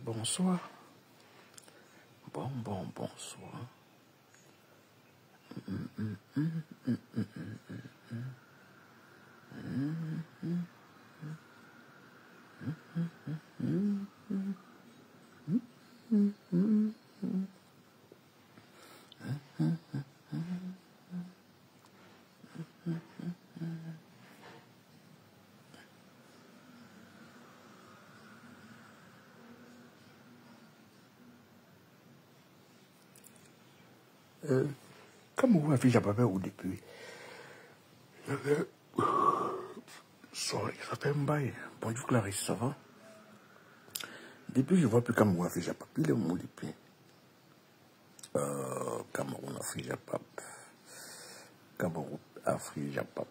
Bonsoir. Bonsoir. Comme vous m'avez déjà parlé au début, sorry, ça fait un bail. Bonjour Clarisse, ça va? Depuis, je vois plus Cameroun, Afrique, Japap. Il est mon depuis. Cameroun, Afrique, Japap. Cameroun, Afrique, Japap.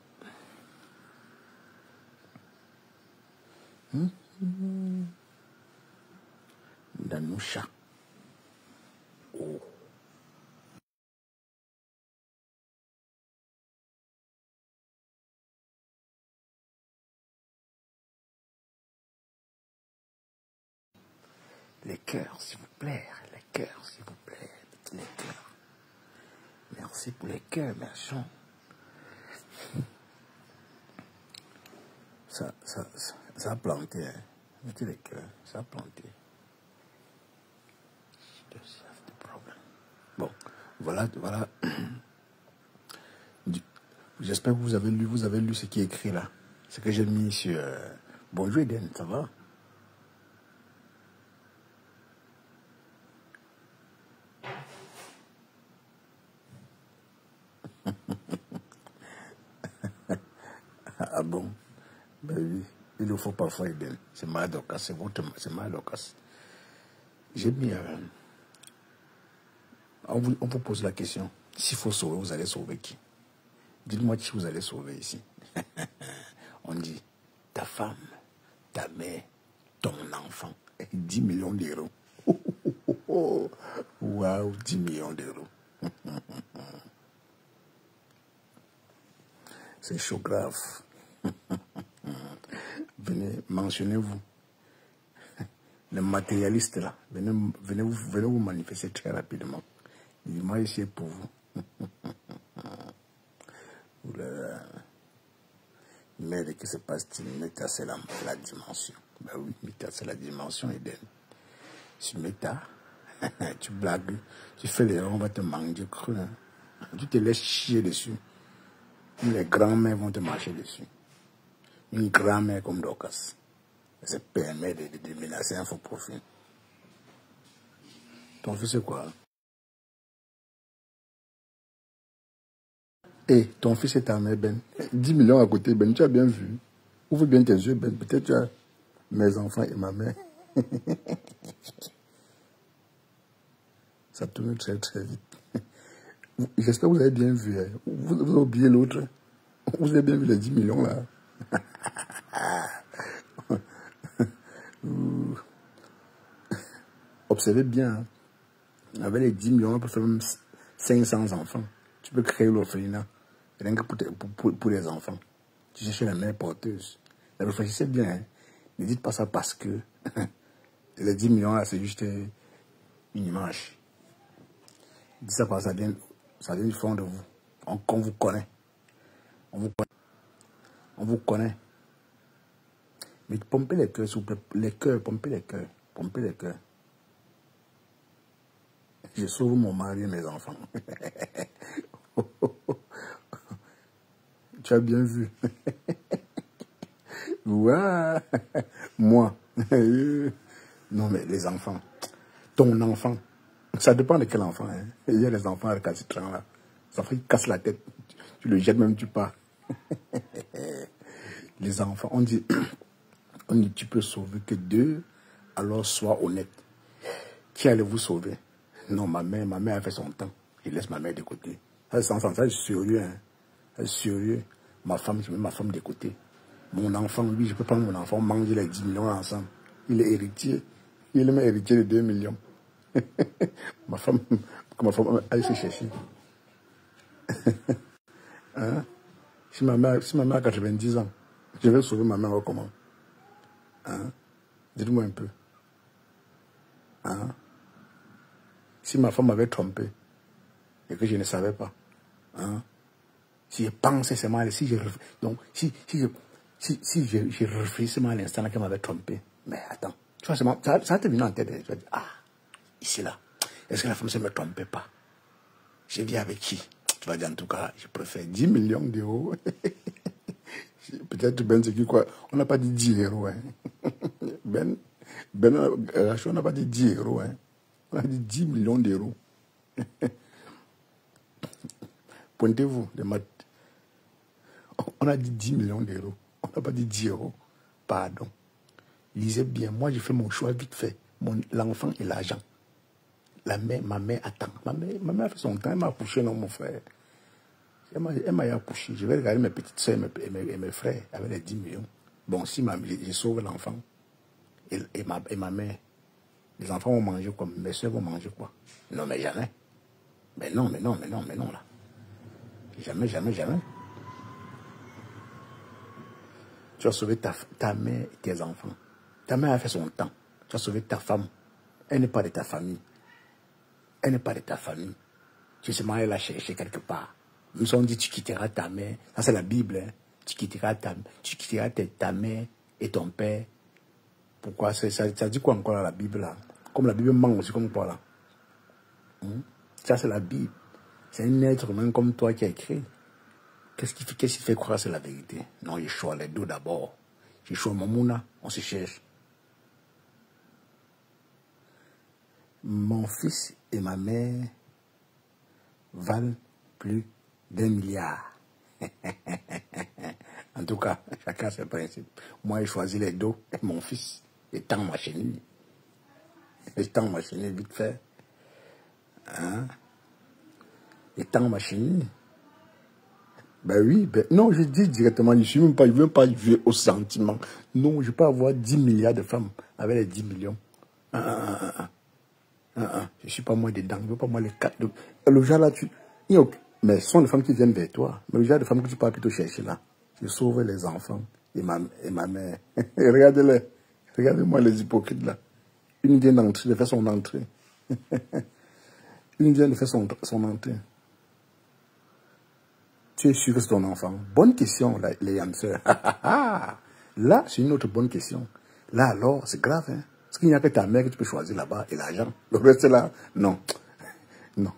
Danoucha. Oh. Les cœurs, s'il vous plaît. Les cœurs, s'il vous plaît. Les cœurs. Merci pour les cœurs, merci. Ça a planté, hein. Mettez les cœurs, ça a planté. Bon, voilà. J'espère que vous avez lu ce qui est écrit là. Ce que j'ai mis sur... Bonjour Eden, ça va? Ah bon? Ben oui, il le faut parfois Eden. C'est Madokas, c'est Madokas. J'ai mis... on vous pose la question. S'il faut sauver, vous allez sauver qui? Dites-moi qui vous allez sauver ici. On dit ta femme, ta mère, ton enfant. 10 millions d'euros. Waouh, 10 millions d'euros. C'est chaud grave. Venez, mentionnez-vous. Les matérialistes là, venez vous manifester très rapidement. Moi ici pour vous. Mais que se passe-t-il? Méta, c'est la dimension. Ben oui, Méta, c'est la dimension Eden. Sur Méta, tu blagues, tu fais l'erreur, on va te manger cru. Hein. Tu te laisses chier dessus. Les grands-mères vont te marcher dessus. Une grand-mère comme Dorcas. Ça permet de menacer un faux profil. Ton fils c'est quoi? Eh, ton fils est ta mère, Ben. 10 millions à côté, Ben, tu as bien vu. Ouvre bien tes yeux, Ben. Peut-être tu as mes enfants et ma mère. Ça tourne très, très vite. J'espère que vous avez bien vu. Hein. Vous avez oublié l'autre. Vous avez bien vu les 10 millions, là. Observez bien. Hein. Avec les 10 millions, on peut faire même 500 enfants. Tu peux créer l'orphelinat. Rien que pour les enfants. Tu cherches la mère porteuse. Réfléchissez bien. Hein. Ne dites pas ça parce que les 10 millions, là, c'est juste une image. Dites ça parce que ça vient du fond de vous. On vous connaît. On vous connaît. Mais pompez les cœurs, s'il vous plaît. Les cœurs, pompez les cœurs. Pompez les cœurs. Je sauve mon mari et mes enfants. Tu as bien vu. Ouais. Moi. Non, mais les enfants. Ton enfant. Ça dépend de quel enfant. Hein. Il y a les enfants récalcitrants là. Les enfants qui cassent la tête. Tu le jettes même, tu pars. Les enfants, on dit, tu peux sauver que 2, alors sois honnête. Qui allez vous sauver? Non, ma mère a fait son temps. je laisse ma mère de côté. Ça, c'est sérieux, hein. C'est sérieux. Ma femme, je mets ma femme de côté. Mon enfant, lui, je peux prendre mon enfant, manger les 10 millions ensemble. Il est héritier. Il est même héritier de 2 millions. ma femme aille se chercher. Hein? Si ma mère a 90 ans, je vais sauver ma mère comment? Hein? Dites-moi un peu. Hein? Si ma femme m'avait trompé et que je ne savais pas, hein? Si je pensais seulement, si je réfléchissais seulement à l'instant qu'elle m'avait trompé, mais attends, tu vois, ça te venu en tête, tu vas dire, ah, ici là, est-ce que la femme ne me trompait pas? Je vis avec qui? Tu vas dire, en tout cas, je préfère 10 millions d'euros. Peut-être Ben, c'est qui quoi? On n'a pas dit 10 euros. Hein. Ben Rachel, on n'a pas dit 10 euros. Hein. On a dit 10 millions d'euros. Pointez-vous, les maths. On a dit 10 millions d'euros. On n'a pas dit 10 euros. Pardon. Lisez bien. Moi, j'ai fait mon choix vite fait. L'enfant et l'argent. Ma mère attend. Ma mère a fait son temps. Elle m'a accouché, non, mon frère. Elle m'a accouché. Je vais regarder mes petites soeurs et mes frères avec les 10 millions. Bon, si je sauve l'enfant et ma mère, les enfants vont manger quoi? Mes soeurs vont manger quoi? Non, mais jamais. Mais non, là. Jamais. Tu as sauvé ta mère et tes enfants. Ta mère a fait son temps. Tu as sauvé ta femme. Elle n'est pas de ta famille. Tu sais, elle l'a cherché quelque part. Nous sommes dit, tu quitteras ta mère. Ça, c'est la Bible. Hein. Tu quitteras ta mère et ton père. Pourquoi? Ça dit quoi encore là, la Bible là? Comme la Bible ment aussi, comme quoi là? Ça, c'est la Bible. C'est un être humain comme toi qui a écrit. Qu'est-ce qui fait croire que c'est la vérité? Non, je choisis les deux d'abord. Je choisis Mamouna, on se cherche. Mon fils et ma mère valent plus d'1 milliard. En tout cas, chacun ses principes. Moi, j'ai choisi les deux et mon fils. Et tant ma chenille. Vite fait. Hein? Et tant ma chenille. Ben oui, non, je dis directement, je ne veux même pas jouer au sentiment. Non, je ne peux pas avoir 10 milliards de femmes avec les 10 millions. Je ne suis pas moi dedans, je ne veux pas moi les 4. Le genre là, mais ce sont les femmes qui viennent vers toi. Mais le genre de femmes que tu peux plutôt chercher là. Je sauve les enfants et ma mère. Regardez-les. Regardez-moi les hypocrites là. Une vient d'entrer, de faire son entrée. Une vient de faire son entrée. Tu es sûr que c'est ton enfant? Bonne question, les hamsters. Là, c'est une autre bonne question. Là, alors, c'est grave, hein? Parce qu'il n'y a que ta mère que tu peux choisir là-bas et l'argent. Le reste là, non. Non.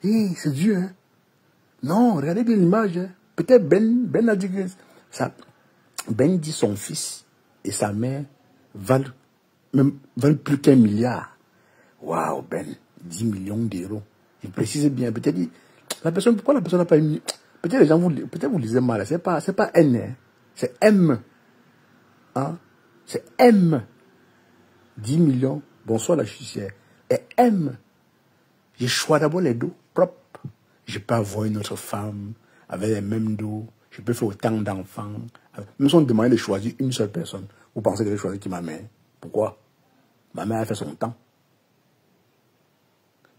Hé, c'est Dieu, hein? Non, regardez bien l'image, hein? Peut-être Ben a dit que ça. Ben dit son fils et sa mère valent plus qu'1 milliard. Waouh, Ben, 10 millions d'euros. Il précise bien. Peut-être pourquoi la personne n'a pas mis. Peut-être les gens vous lisez mal. C'est pas N, hein? C'est M. Hein? C'est M. 10 millions. Bonsoir la justice. Et M. Je choisis d'abord les dos propres. Je peux avoir une autre femme avec les mêmes dos. Je peux faire autant d'enfants. Même si on demandait de choisir une seule personne, vous pensez que je vais choisir qui ma mère? Pourquoi? Ma mère a fait son temps.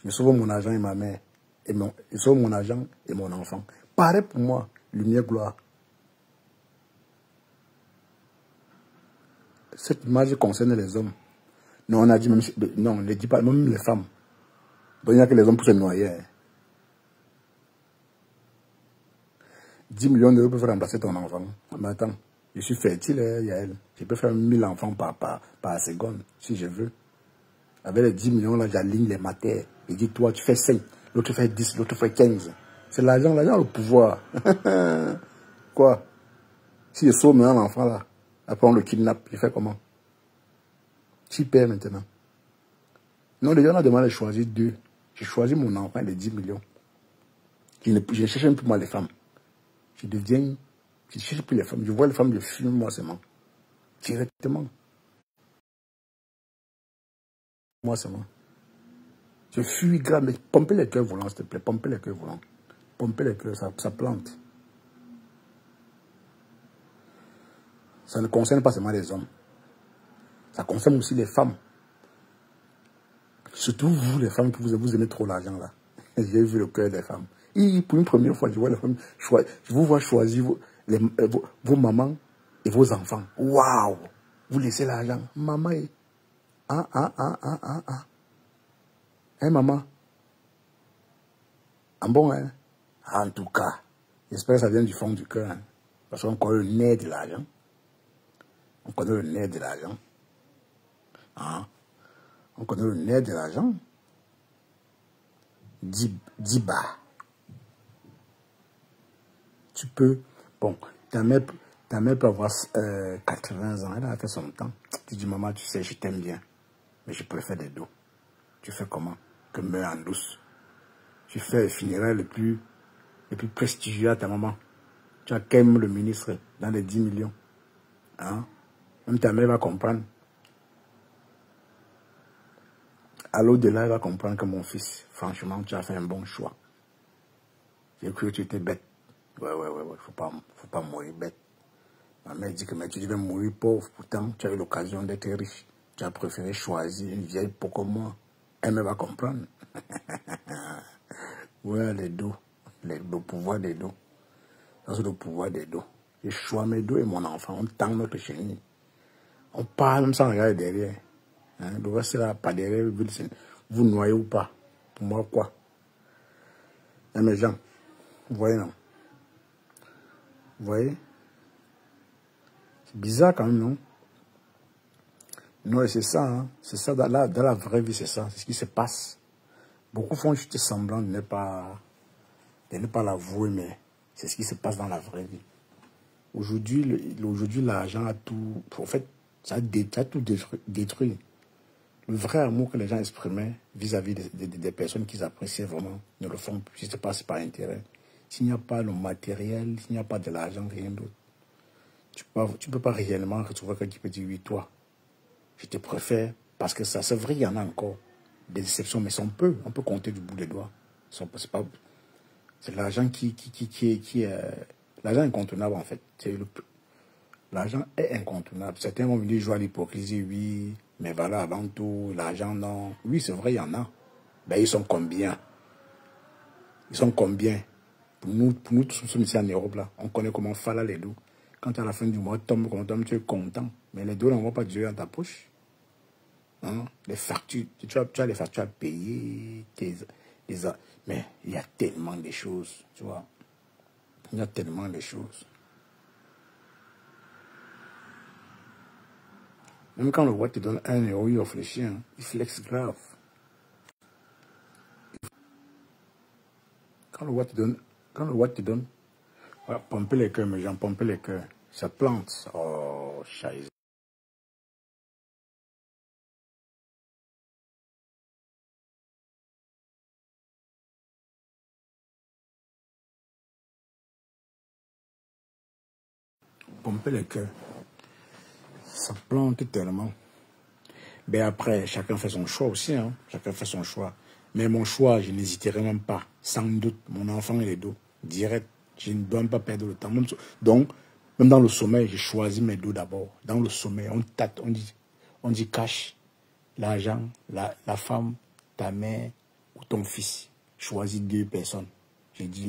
Je sauve mon argent et ma mère. Je sauve mon argent et mon enfant. Pareil pour moi, lumière, gloire. Cette image concerne les hommes. Non, on a dit même, non, ne dit pas, même les femmes. Donc il n'y a que les hommes pour se noyer. 10 millions d'euros peuvent remplacer ton enfant. Mais attends, je suis fertile, Yael. Je peux faire 1000 enfants par seconde, si je veux. Avec les 10 millions, là, j'aligne les matières. Et dis, toi, tu fais 5, l'autre fait 10, l'autre fait 15. C'est l'argent, le pouvoir. Quoi? Si je sauve maintenant l'enfant, là, après on le kidnappe, je fais comment? Qui paie maintenant? Non, les gens ont demandé de choisir deux. J'ai choisi mon enfant, les 10 millions. Je ne cherche même plus moi les femmes. Je ne cherche plus les femmes. Je vois les femmes, je fume moi seulement. Directement. Moi seulement. Je fuis grave, mais pompez les cœurs volants, s'il te plaît. Pompez les cœurs volants. Pompez les cœurs, ça plante. Ça ne concerne pas seulement les hommes. Ça concerne aussi les femmes. Surtout vous, les femmes, que vous aimez trop l'argent, là. J'ai vu le cœur des femmes. Et pour une première fois, je vois les femmes, je vous vois choisir vos mamans et vos enfants. Waouh! Vous laissez l'argent. Maman est... Hein, maman? Ah bon, hein? En tout cas, j'espère que ça vient du fond du cœur. Hein? Parce qu'on connaît le nez de l'argent. On connaît le nez de l'argent. Hein? On connaît le nez de l'argent. 10 bas. Tu peux... Bon, ta mère peut avoir 80 ans. Elle a fait son temps. Tu dis, maman, tu sais, je t'aime bien. Mais je préfère des dos. Tu fais comment? Que meurt en douce. Tu fais le funérail le plus prestigieux à ta maman. Tu as quand même le ministre dans les 10 millions. Hein? Même ta mère va comprendre. À l'au-delà, elle va comprendre que mon fils, franchement, tu as fait un bon choix. J'ai cru que tu étais bête. Ouais. Faut pas mourir bête. Ma mère dit que mais tu devais mourir pauvre. Pourtant, tu as eu l'occasion d'être riche. Tu as préféré choisir une vieille peau comme moi. Elle va comprendre. Ouais, les dos. Le pouvoir des dos. Ça, c'est le pouvoir des dos. Je choisis mes dos et mon enfant. On tend notre chenille. On parle même sans regarder derrière. Hein? Le reste là, pas derrière. Vous noyez ou pas. Pour moi, quoi? Hein, mes gens, vous voyez, non? Vous voyez? C'est bizarre quand même, non? Non, c'est ça, hein? C'est ça, dans la vraie vie, c'est ça. C'est ce qui se passe. Beaucoup font juste semblant de ne pas l'avouer, mais c'est ce qui se passe dans la vraie vie. Aujourd'hui, l'argent a tout... En fait, ça a tout détruit. Le vrai amour que les gens exprimaient vis-à-vis des personnes qu'ils appréciaient vraiment ne le font plus. Si ce passe par intérêt. S'il n'y a pas le matériel, s'il n'y a pas de l'argent, rien d'autre. Tu ne peux pas réellement retrouver quelqu'un qui peut dire, oui, toi, je te préfère, parce que ça, c'est vrai, il y en a encore des déceptions, mais on peut compter du bout des doigts. C'est l'argent qui est... L'argent incontournable, en fait. L'argent est incontournable. Certains vont me dire, je joue à l'hypocrisie, oui, mais voilà, avant tout, l'argent, non. Oui, c'est vrai, il y en a. Ben, ils sont combien? Ils sont combien? Pour nous tous, nous sommes ici en Europe, là. On connaît comment faire là, les dos. Quand à la fin du mois, tu es content. Mais les dos n'en vont pas durer dans ta poche. Hein? Les factures, tu as les factures à payer. Mais il y a tellement de choses, tu vois. Il y a tellement de choses. Même quand le roi te donne 1 euro, il offre le chien. Il flex grave. Quand le roi te donne, voilà, pomper les cœurs, mes gens, pomper les cœurs. Ça plante. Oh, chaise. Pomper les cœurs. Ça plante tellement. Mais après, chacun fait son choix aussi. Hein? Chacun fait son choix. Mais mon choix, je n'hésiterai même pas. Sans doute, mon enfant et les dos. Direct. Je ne dois même pas perdre le temps. Donc, même dans le sommeil, j'ai choisi mes dos d'abord. Dans le sommeil, on tâte, on dit cash, l'argent, la femme, ta mère ou ton fils. Choisis 2 personnes. J'ai dit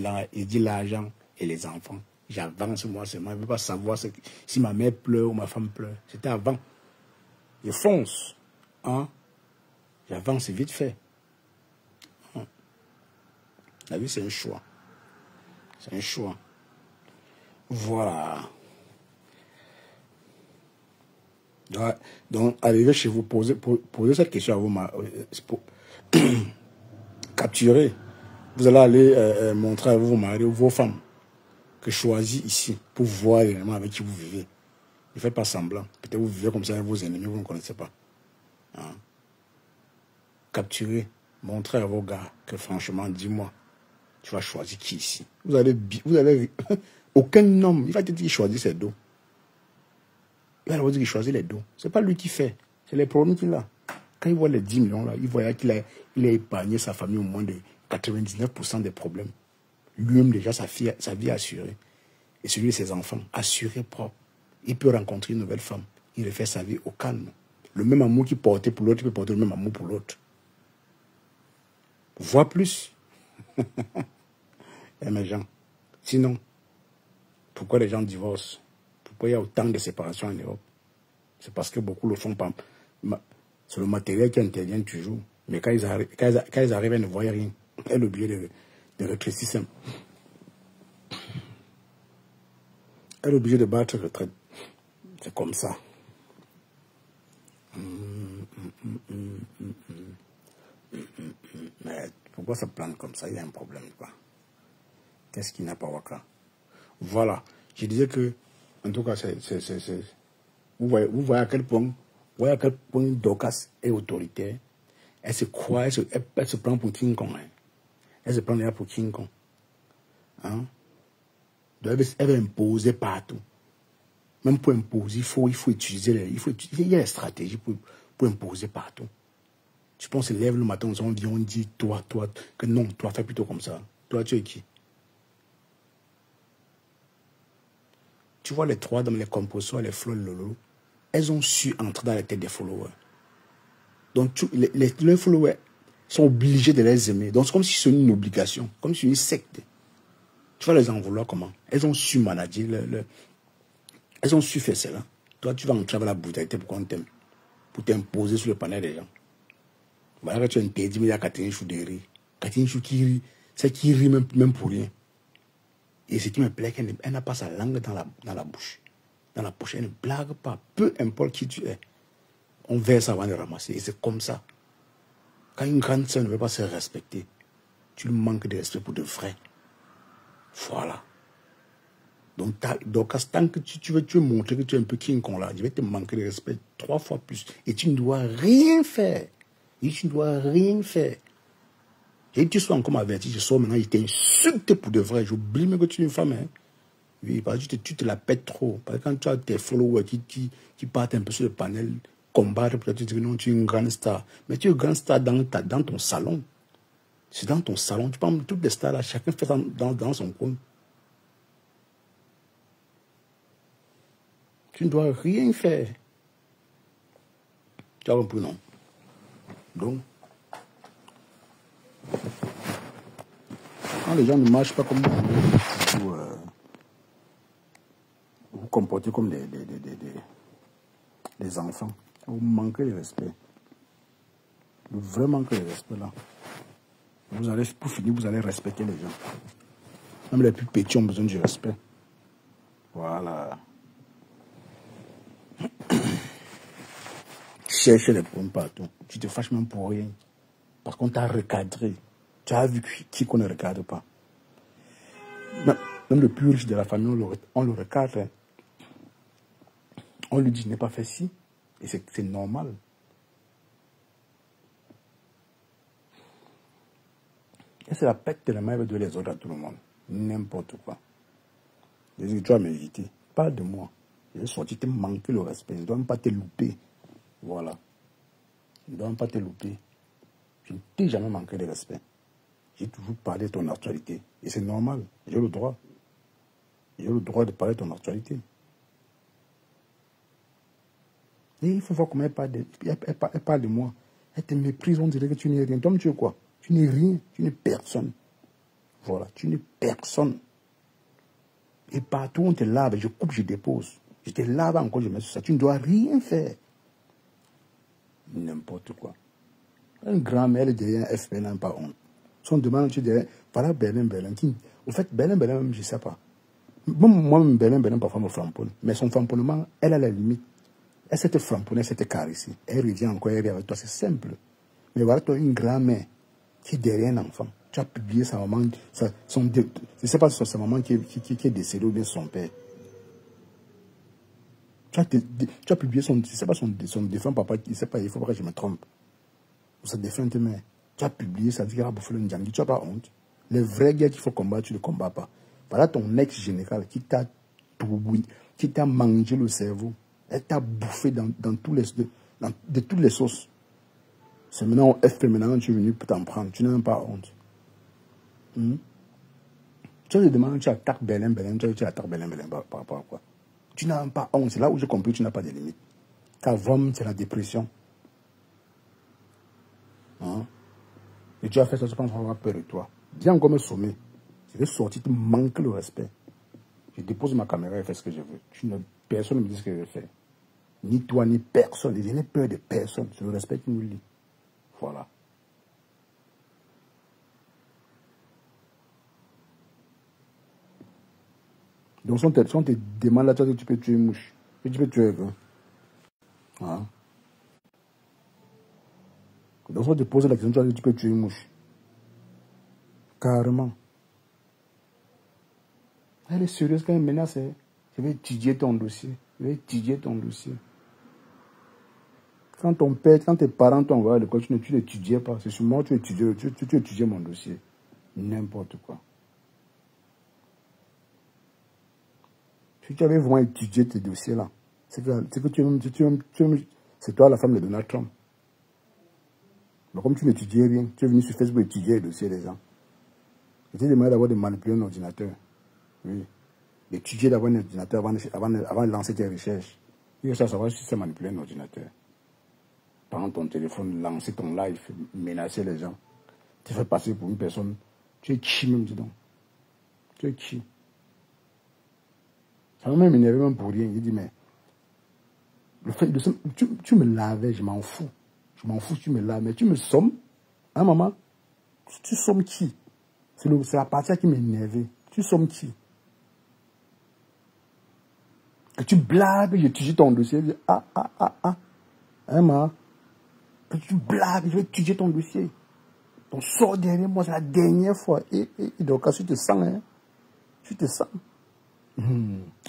l'argent et les enfants. J'avance moi seulement. Je ne veux pas savoir si ma mère pleure ou ma femme pleure. C'était avant. Je fonce. Hein? J'avance vite fait. Hein? La vie, c'est un choix. C'est un choix. Voilà. Donc, arrivez chez vous, posez cette question à vous. Capturez. Vous allez aller montrer à vos maris ou vos femmes que choisis ici pour voir réellement avec qui vous vivez. Ne faites pas semblant. Peut-être vous vivez comme ça avec vos ennemis, vous ne connaissez pas. Hein? Capturez. Montrez à vos gars que franchement, dis-moi, tu vas choisir qui ici? Vous allez aucun homme, il va te dire qu'il choisit ses dos. Il va vous dire qu'il choisit les dos. Ce n'est pas lui qui fait. C'est les problèmes qu'il a. Quand il voit les 10 millions là, il voit qu'il a épargné sa famille au moins de 99% des problèmes. Lui-même déjà, sa vie assurée. Et celui de ses enfants, assuré, propre. Il peut rencontrer une nouvelle femme. Il refait sa vie au calme. Le même amour qu'il portait pour l'autre, il peut porter le même amour pour l'autre. Vois plus. Eh mes gens. Sinon, pourquoi les gens divorcent? Pourquoi il y a autant de séparations en Europe? C'est parce que beaucoup le font pas. C'est le matériel qui intervient toujours. Mais quand ils arrivent, ils ne voient rien. Elle est obligée de rétrécir. Elle est obligée de battre retraite. C'est comme ça. Mais pourquoi ça plante comme ça? Il y a un problème, quoi. Qu'est-ce qui n'a pas Waka? Voilà. Je disais que, en tout cas, vous voyez à quel point, Dorcas est autoritaire. Elle se croit, elle se prend pour King Kong. Hein. Elle se prend déjà pour King Kong. Hein? Elle veut imposer partout. Même pour imposer, il faut utiliser il y a des stratégies pour imposer partout. Je pense qu'on se lève le matin, on vient, on dit, toi, que non, toi, fais plutôt comme ça. Toi, tu es qui? Tu vois les trois dames, les composants, les Flo, Lolo, elles ont su entrer dans la tête des followers. Donc, les followers sont obligés de les aimer. Donc, c'est comme si c'était une obligation, comme si c'était une secte. Tu vas les en vouloir comment? Elles ont su manager, elles ont su faire cela. Toi, tu vas entrer avec la brutalité pour qu'on t'aime, pour t'imposer sur le panel des gens. Voilà que tu as interdit, mais il y a Catherine Chou de rire. Catherine Chou qui rit, c'est qui rit même pour rien. Et ce qui me plaît, qu'elle n'a pas sa langue dans la bouche. Dans la poche, elle ne blague pas. Peu importe qui tu es. On verse avant de ramasser. Et c'est comme ça. Quand une grande sœur ne veut pas se respecter, tu lui manques de respect pour de vrai. Voilà. Donc, tant que tu veux montrer que tu es un peu King Kong là, je vais te manquer de respect 3 fois plus. Et tu ne dois rien faire. Et tu ne dois rien faire. Et tu sois encore averti, je sors maintenant, il t'insulte pour de vrai. J'oublie même que tu es une femme. Hein. Oui, parce que tu te la pètes trop. Parce que quand tu as tes followers qui partent un peu sur le panel, combattre, peut-être tu dis que non, tu es une grande star. Mais tu es une grande star dans ton salon. C'est dans ton salon. Tu prends toutes les stars là, chacun fait dans son coin. Tu ne dois rien faire. Tu as compris, non? Donc, quand les gens ne marchent pas comme vous, vous comportez comme des enfants, vous manquez de respect. Vous vraiment manquez de respect là. Vous allez, pour finir, vous allez respecter les gens. Même les plus petits ont besoin du respect. Voilà. Chercher les problèmes partout. Tu te fâches même pour rien. Parce qu'on t'a recadré. Tu as vu qui qu'on ne regarde pas. Même le plus riche de la famille, on le recadre. Hein. On lui dit, je n'ai pas fait ci. Et c'est normal. Et c'est la pète de la main de les autres à tout le monde. N'importe quoi. Je dis, tu vas m'inviter. Parle de moi. Je vais sortir te manquer le respect. Je ne dois même pas te louper. Voilà. Je ne dois même pas te louper. Je ne t'ai jamais manqué de respect. J'ai toujours parlé de ton actualité. Et c'est normal. J'ai le droit. J'ai le droit de parler de ton actualité. Et il faut voir comment elle parle de moi. Elle te méprise, on dirait que tu n'es rien. Toi, tu es quoi? Tu n'es rien. Tu n'es personne. Voilà. Tu n'es personne. Et partout on te lave, je coupe, je dépose. Je te lave encore, je mets sur ça. Tu ne dois rien faire. N'importe quoi. Un grand-mère derrière un FPL n'a pas honte. Si on demande, tu dirais, voilà Berlin. Au fait, Berlin, même, je ne sais pas. Moi-même, Berlin, parfois me framponne. Mais son framponnement, elle a la limite. Elle s'était framponnée, elle s'était caressée. Elle revient encore, elle est avec toi, c'est simple. Mais voilà, toi, une grand-mère qui est derrière un enfant. Tu as publié sa maman, je ne sais pas si c'est sa maman qui est décédée ou bien son père. Tu as publié je ne sais pas son défunt papa, je ne sais pas, il faut pas que je me trompe. Sa défunte mère. Tu as publié, ça dit qu'il a bouffé le Ndjangi, tu n'as pas honte. Les vrais gars qu'il faut combattre, tu ne les combats pas. Voilà ton ex-général qui t'a qui t'a mangé le cerveau. Elle t'a bouffé de toutes les sauces. C'est maintenant au FP, maintenant tu es venu pour t'en prendre. Tu n'as même pas honte. Hmm? Tu te demandes, tu attaques Belém, tu attaques Belém par rapport à quoi? Tu n'as même pas honte. C'est là où j'ai compris que tu n'as pas de limites. Car vraiment, c'est la dépression. Hein? Et tu as fait ça, je pense qu'on va avoir peur de toi. Viens encore me sommer. Je vais sortir, tu manques le respect. Je dépose ma caméra et fais ce que je veux. Personne ne me dit ce que je vais faire. Ni toi, ni personne. Je n'ai peur de personne. Je le respecte, nous lit. Voilà. Donc, si on te demande là, tu peux tuer une mouche. Et tu peux tuer un. Hein? Donc, si on te pose la question, tu peux tuer une mouche. Carrément. Elle est sérieuse quand même, maintenant, c'est... Je vais étudier ton dossier. Je vais étudier ton dossier. Quand ton père, quand tes parents t'ont envoyé à l'école, tu n'étudiais pas. C'est sur moi que tu étudiais mon dossier. N'importe quoi. Si tu avais vraiment étudié tes dossiers-là, c'est toi la femme de Donald Trump. Mais comme tu n'étudiais rien, tu es venu sur Facebook étudier les dossiers des gens. Et tu demandé d'abord de manipuler un ordinateur. Oui. D'étudier d'abord un ordinateur avant de lancer tes recherches. Il faut savoir si c'est manipuler un ordinateur. Prendre ton téléphone, lancer ton live, menacer les gens. Tu fais passer pour une personne. Tu es qui même, dis donc. Tu es qui? Ça m'a même énervé même pour rien. Il dit, mais le fait de tu me lavais, je m'en fous. Je m'en fous, tu me laves, mais tu me sommes. Hein, maman? Tu sommes qui? C'est la partie qui m'énervait. Tu sommes qui? Que tu blagues, je étudie ton dossier. Je dis, ah. Hein, maman? Que tu blagues, je vais étudier ton dossier. On sort derrière moi, c'est la dernière fois. Et donc, si tu te sens, hein, tu te sens.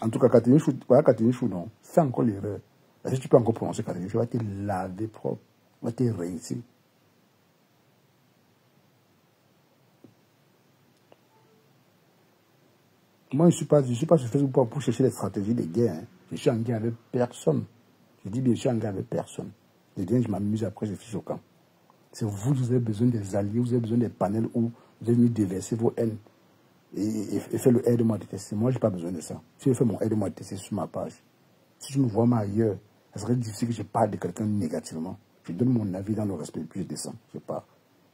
En tout cas, Catherine Chou, non, fais encore l'erreur. Si tu peux encore prononcer Catherine Chou, va te laver propre, va te rincer. Moi, je ne suis pas sur Facebook pour chercher les stratégies de guerre. Hein. Je suis en guerre avec personne. Je dis bien, je suis en guerre avec personne. Je dis, je m'amuse après, je fiche au camp. C'est vous avez besoin des alliés, vous avez besoin des panels où vous avez mis déverser vos haines. Et faire le aide-moi à détester. Moi, je n'ai pas besoin de ça. Si je fais mon aide-moi à détester sur ma page, si je me vois ailleurs, ça serait difficile que je parle de quelqu'un négativement. Je donne mon avis dans le respect, puis je descends, je pars.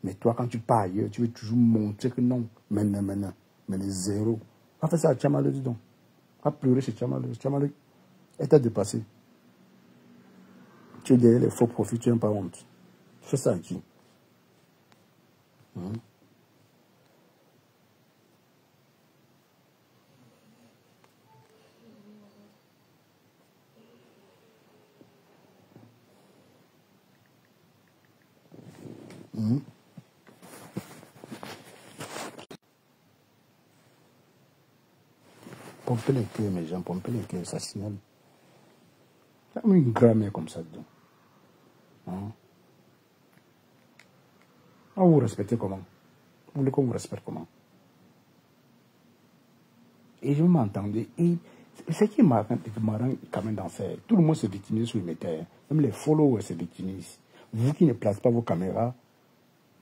Mais toi, quand tu pars ailleurs, tu veux toujours montrer que non, maintenant. Mais les zéros. Va faire ça à Tchamale, dis donc. Va pleurer chez Tchamale. Tchamale, elle t'a dépassé. Tu es derrière les faux profits, tu n'as pas honte. Fais ça à qui? Pomper les cœurs, mes gens, pomper les cœurs, ça signale. Il y a une grammaire comme ça dedans. Hein? Ah, vous respectez comment? Vous voulez qu'on vous respecte comment? Et je m'entendais. Et ce qui est marrant quand même dans ça, tout le monde se victimise sur le métier. Même les followers se victimisent. Vous qui ne placez pas vos caméras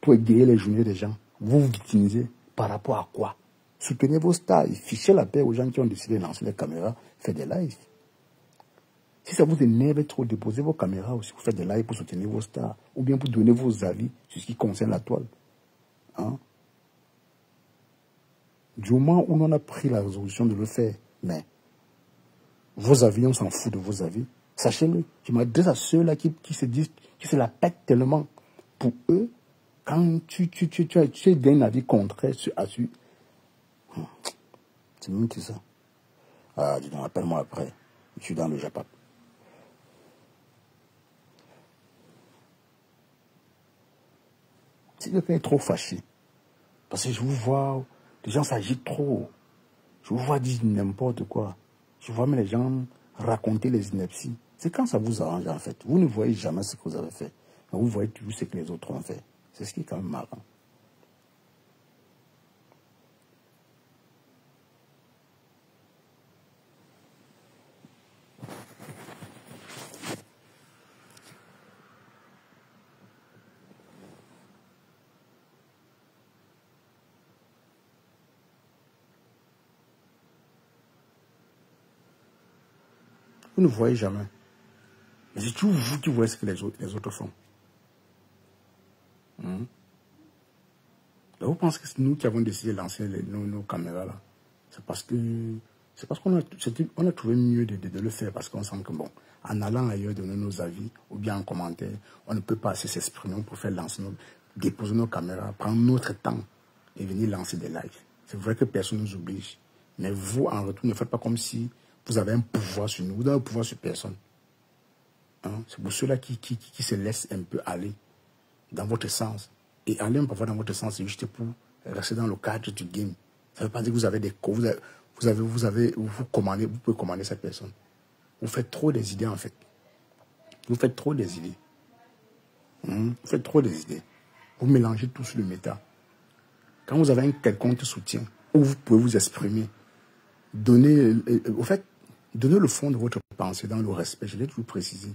pour égayer les journées des gens, vous vous victimisez par rapport à quoi? Soutenez vos stars et fichez la paix aux gens qui ont décidé de lancer les caméras, faites des lives. Si ça vous énerve trop, déposez vos caméras aussi, vous faites des lives pour soutenir vos stars, ou bien pour donner vos avis sur ce qui concerne la toile. Hein? Du moment où on a pris la résolution de le faire, mais vos avis, on s'en fout de vos avis, sachez-le. Je m'adresse à ceux-là qui se disent, qui se la pètent tellement. Pour eux, quand tu as un avis contraire sur c'est même que ça. Ah, dis donc, appelle-moi après. Je suis dans le Japon. Si quelqu'un est trop fâché, parce que je vous vois, les gens s'agitent trop. Je vous vois dire n'importe quoi. Je vois même les gens raconter les inepties. C'est quand ça vous arrange en fait. Vous ne voyez jamais ce que vous avez fait. Mais vous voyez toujours ce que les autres ont fait. C'est ce qui est quand même marrant. Vous ne voyez jamais. Mais c'est toujours vous qui voyez ce que les autres font. Et vous pensez que c'est nous qui avons décidé de lancer nos caméras là? C'est parce qu'on a trouvé mieux de le faire parce qu'on sent que bon, en allant ailleurs donner nos avis ou bien en commentaire, on ne peut pas assez s'exprimer pour faire déposer nos caméras, prendre notre temps et venir lancer des lives. C'est vrai que personne ne nous oblige. Mais vous, en retour, ne faites pas comme si vous avez un pouvoir sur nous. Vous avez un pouvoir sur personne. Hein? C'est pour ceux-là qui se laissent un peu aller dans votre sens. Et aller parfois dans votre sens, c'est juste pour rester dans le cadre du game. Ça ne veut pas dire que vous avez des cours, vous pouvez commander cette personne. Vous faites trop des idées en fait. Vous faites trop des idées. Vous faites trop des idées. Vous mélangez tout sur le méta. Quand vous avez un quelconque soutien, où vous pouvez vous exprimer, donnez le fond de votre pensée dans le respect. Je l'ai toujours précisé.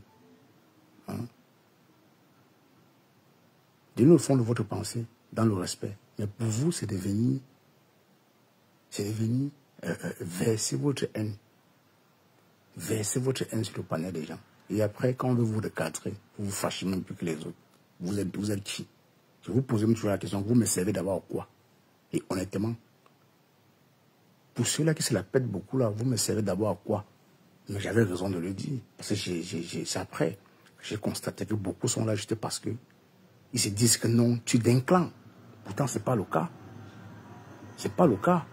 Donnez le fond de votre pensée dans le respect. Mais pour vous, c'est devenu verser votre haine. Verser votre haine sur le panel des gens. Et après, quand on veut vous recadrer, vous vous fâchez même plus que les autres. Vous êtes qui? Je vous pose toujours la question, vous me servez d'abord à quoi? Et honnêtement, pour ceux-là qui se la pètent beaucoup, là, vous me servez d'abord à quoi? Mais j'avais raison de le dire. Parce que c'est après, j'ai constaté que beaucoup sont là juste parce que ils se disent que non, tu es d'un clan. Pourtant, ce n'est pas le cas. Ce n'est pas le cas.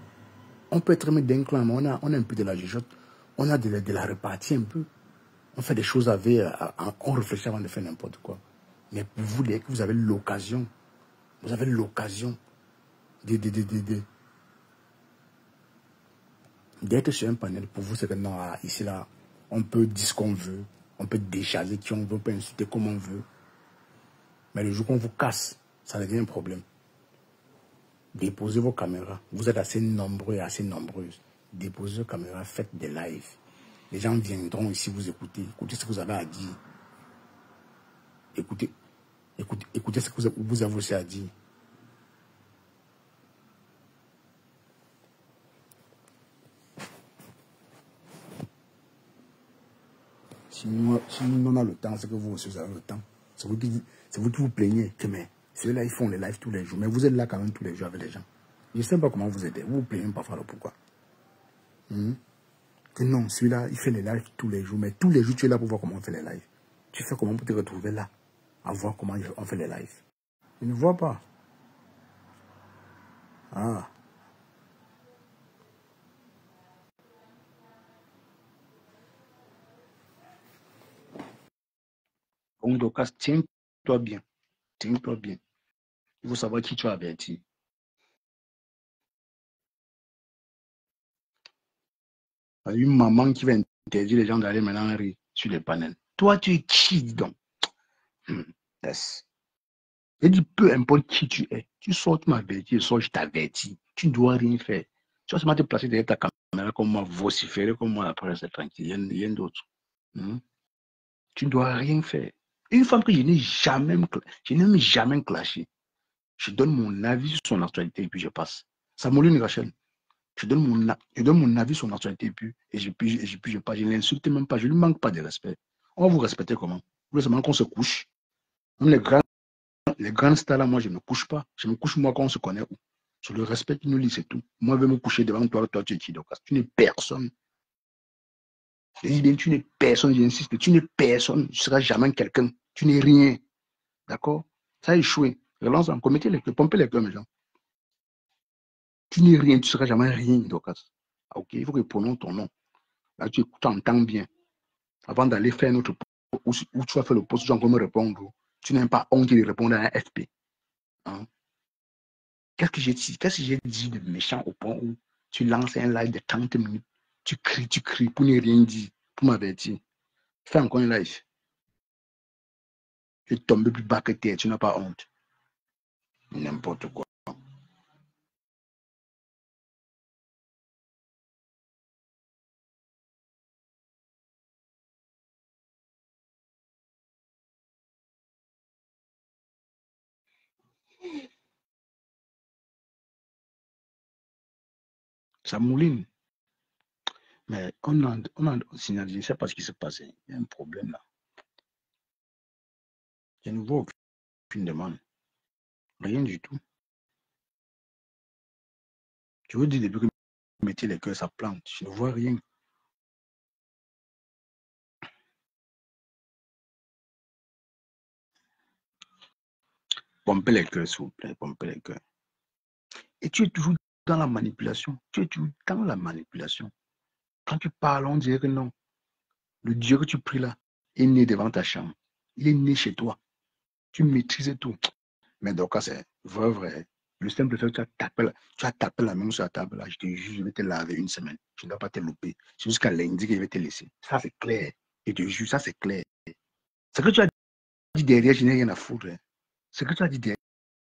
On peut être même d'un clan, mais on a un peu de la jugeote. On a de la répartie un peu. On fait des choses on réfléchit avant de faire n'importe quoi. Mais pour vous, dès que vous avez l'occasion, d'être sur un panel, pour vous, c'est que non, ici, là, on peut dire ce qu'on veut, on peut décharger qui on veut, on peut insulter comme on veut. Mais le jour qu'on vous casse, ça devient un problème. Déposez vos caméras. Vous êtes assez nombreux et assez nombreuses. Déposez vos caméras, faites des lives. Les gens viendront ici vous écouter. Écoutez ce que vous avez à dire. Écoutez ce que vous avez aussi à dire. Si nous on a le temps, c'est que vous aussi vous avez le temps. C'est vous qui vous plaignez que mais ceux-là ils font les lives tous les jours. Mais vous êtes là quand même tous les jours avec les gens. Je ne sais pas comment vous aidez. Vous vous plaignez parfois le pourquoi. Que non, celui-là, il fait les lives tous les jours. Mais tous les jours, tu es là pour voir comment on fait les lives. Tu fais comment pour te retrouver là, à voir comment on fait les lives. Je ne vois pas. Ah. Donc, Docas, tiens-toi bien. Tiens-toi bien. Il faut savoir qui tu as averti. Une maman qui va interdire les gens d'aller maintenant rire sur les panels. Toi, tu es qui, donc? Yes. Je dis, peu importe qui tu es, tu sors, tu m'avertis, je sors, je t'avertis. Tu ne dois rien faire. Tu vas seulement te placer derrière ta caméra comme moi, vociférer comme moi, après c'est tranquille. Il y a rien d'autre. Tu ne dois rien faire. Une femme que je n'ai jamais clashé. Je donne mon avis sur son actualité et puis je passe. Ça m'oline, Rachel. Je donne mon avis sur son actualité et puis je passe. Je ne l'insulte même pas. Je ne lui manque pas de respect. On va vous respecter comment? Vous voulez seulement qu'on se couche? Même les grands stars là, moi, je ne me couche pas. Je me couche moi quand on se connaît où? Sur le respect qui nous lie, c'est tout. Moi, je vais me coucher devant toi, tu es qui, donc? Tu n'es personne. Je dis bien, tu n'es personne, j'insiste. Tu n'es personne. Tu ne seras jamais quelqu'un. Tu n'es rien. D'accord? Ça a échoué. Relance en commettez les cœurs, pompez les cœurs, mes gens. Tu n'es rien, tu ne seras jamais rien, Docas. Ok, il faut que prononce ton nom. Là, tu entends bien. Avant d'aller faire notre poste, où tu vas faire le poste, tu vas encore me répondre. Tu n'as pas honte de répondre à un FP. Hein? Qu'est-ce que j'ai dit de méchant au point où tu lances un live de 30 minutes, tu cries pour ne rien dire, pour m'avertir. Fais encore un live. Tu es tombé plus bas que terre, tu n'as pas honte. N'importe quoi. Ça mouline. Mais on a signalé, je ne sais pas ce qui s'est passé. Il y a un problème là. Je ne vois aucune demande. Rien du tout. Je vous dis depuis que vous mettez les cœurs, ça plante. Je ne vois rien. Pompez les cœurs, s'il vous plaît. Pompez les cœurs. Et tu es toujours dans la manipulation. Tu es toujours dans la manipulation. Quand tu parles, on dirait que non. Le Dieu que tu pries là est né devant ta chambre. Il est né chez toi. Tu maîtrises tout. Mais donc, c'est vrai. Le simple fait que tu as tapé la main sur la table, là, je te jure, je vais te laver une semaine. Je ne dois pas te louper. C'est jusqu'à lundi que je vais te laisser. Ça, c'est clair. Je te jure, ça, c'est clair. Ce que tu as dit derrière, je n'ai rien à foutre. Hein. Ce que tu as dit derrière,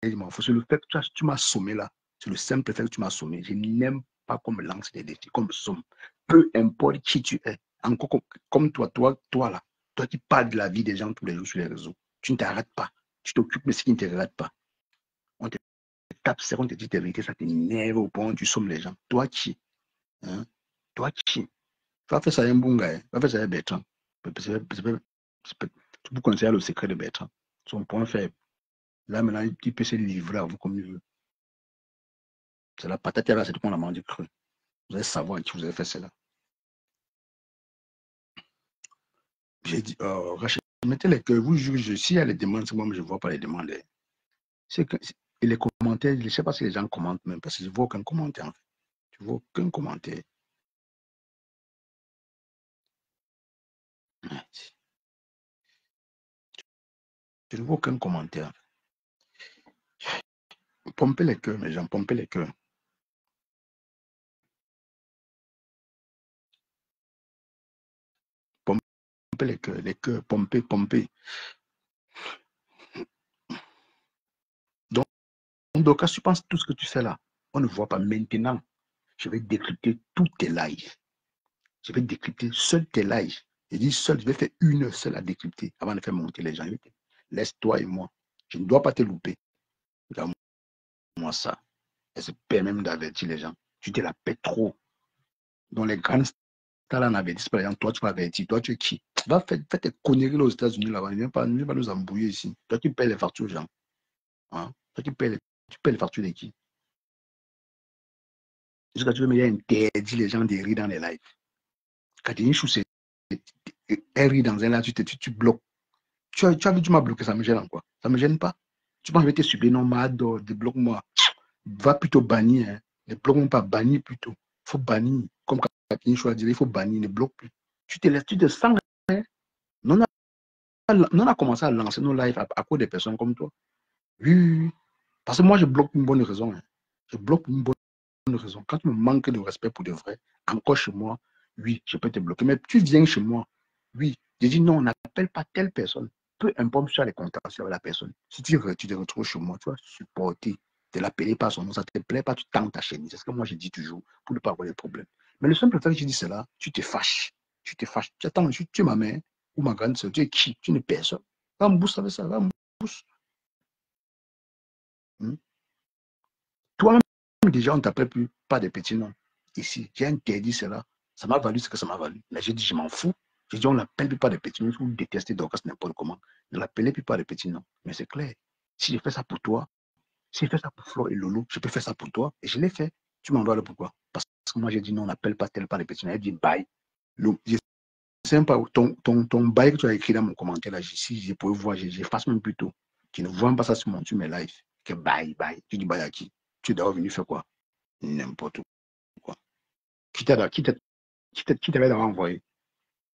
je m'en fous. C'est le fait que tu m'as sommé là. C'est le simple fait que tu m'as sommé. Je n'aime pas qu'on me lance des défis, qu'on me somme. Peu importe qui tu es. Encore comme toi là. Toi qui parles de la vie des gens tous les jours sur les réseaux. Tu ne t'arrêtes pas. Tu t'occupes de ce qui ne t'arrête pas. On te tape, c'est on te dit tes vérités, ça t'énerve au point où tu sommes les gens. Toi qui, hein? Toi qui, va faire ça à un bon gars, hein? Va faire ça à Bertrand. Tu peux conseiller le secret de Bertrand. Son point faible. Là, maintenant, il peut se livrer à vous comme il veut. C'est la patate là, c'est tout qu'on a mangé cru. Vous allez savoir à qui vous avez fait cela. J'ai dit, Rachel, mettez les cœurs, vous jugez. S'il y a les demandes, c'est moi, je ne vois pas les demandes. Et les commentaires, je ne sais pas si les gens commentent même, parce que je ne vois aucun commentaire en fait. Je ne vois aucun commentaire. Je ne vois aucun commentaire. Pompez les cœurs, mes gens, pompez les cœurs. Pompez les cœurs, pompez, pompez. Donc, quand tu penses tout ce que tu fais là, on ne voit pas maintenant. Je vais décrypter tous tes lives. Je vais décrypter seuls tes lives. Je dis seul, je vais faire une seule à décrypter avant de faire monter les gens. Laisse toi et moi. Je ne dois pas te louper. Regarde-moi ça. Elle se permet même d'avertir les gens. Tu te la pètes trop. Dans les grandes stars, là, on avertit par exemple. Toi, tu vas avertir. Toi, tu es qui? Va faire tes conneries là aux États-Unis là-bas. Ne viens pas nous embrouiller ici. Toi, tu payes les factures aux gens. Hein? Toi, tu payes les factures de qui? Jusqu'à tu veux me dire interdit les gens de rire dans les lives. Quand tu es une chose, elle rit dans un live, tu bloques. Tu as vu, tu m'as bloqué, ça me gêne en quoi? Ça me gêne pas. Tu penses que je vais te subir, non, m'adore, débloque-moi. Va plutôt bannir, hein. Ne bloque pas, bannir plutôt. Il faut bannir. Comme Catherine Choix dirait, il faut bannir, ne bloque plus. Tu te sens, hein. Non, on a commencé à lancer nos lives à cause des personnes comme toi. Oui. Parce que moi, je bloque pour une bonne raison. Hein. Je bloque pour une bonne raison. Quand tu me manques de respect pour de vrai, encore chez moi, oui, je peux te bloquer. Mais tu viens chez moi, oui. Je dis non, on n'appelle pas telle personne. Peu importe si tu as les contacts avec la personne. Si tu te retrouves chez moi, tu vas supporter. Tu ne l'appelles pas son nom, ça ne te plaît pas, tu tentes ta chaîne. C'est ce que moi je dis toujours pour ne pas avoir de problème. Mais le simple fait que je dis cela, tu te fâches. Tu te fâches. Tu attends, tu es ma mère ou ma grande soeur. Tu es qui? Tu es une personne. Va me booster avec ça, va me booster. Toi-même, déjà, on ne t'appelle plus pas des petits noms. Ici, j'ai interdit cela. Ça m'a valu ce que ça m'a valu. Mais j'ai dit, je m'en fous. J'ai dit, on n'appelle plus pas des petits noms. Vous détestez Dorcas n'importe comment. Ne l'appelez plus pas des petits noms. Mais c'est clair. Si je fais ça pour toi, si je fais ça pour Flo et Lolo, je peux faire ça pour toi. Et je l'ai fait. Tu m'en dois le pourquoi. Parce que moi, j'ai dit, non, on n'appelle pas tel pas les petits noms. Elle dit, bye. Je ne sais pas, ton bail que tu as écrit dans mon commentaire, là, si je pouvais voir, j'efface même plus tôt. Tu ne vois même pas ça sur mes lives. Que bye, bye. Tu dis bye à qui? Tu es d'abord venu faire quoi? N'importe quoi. Qui t'avait d'abord envoyé?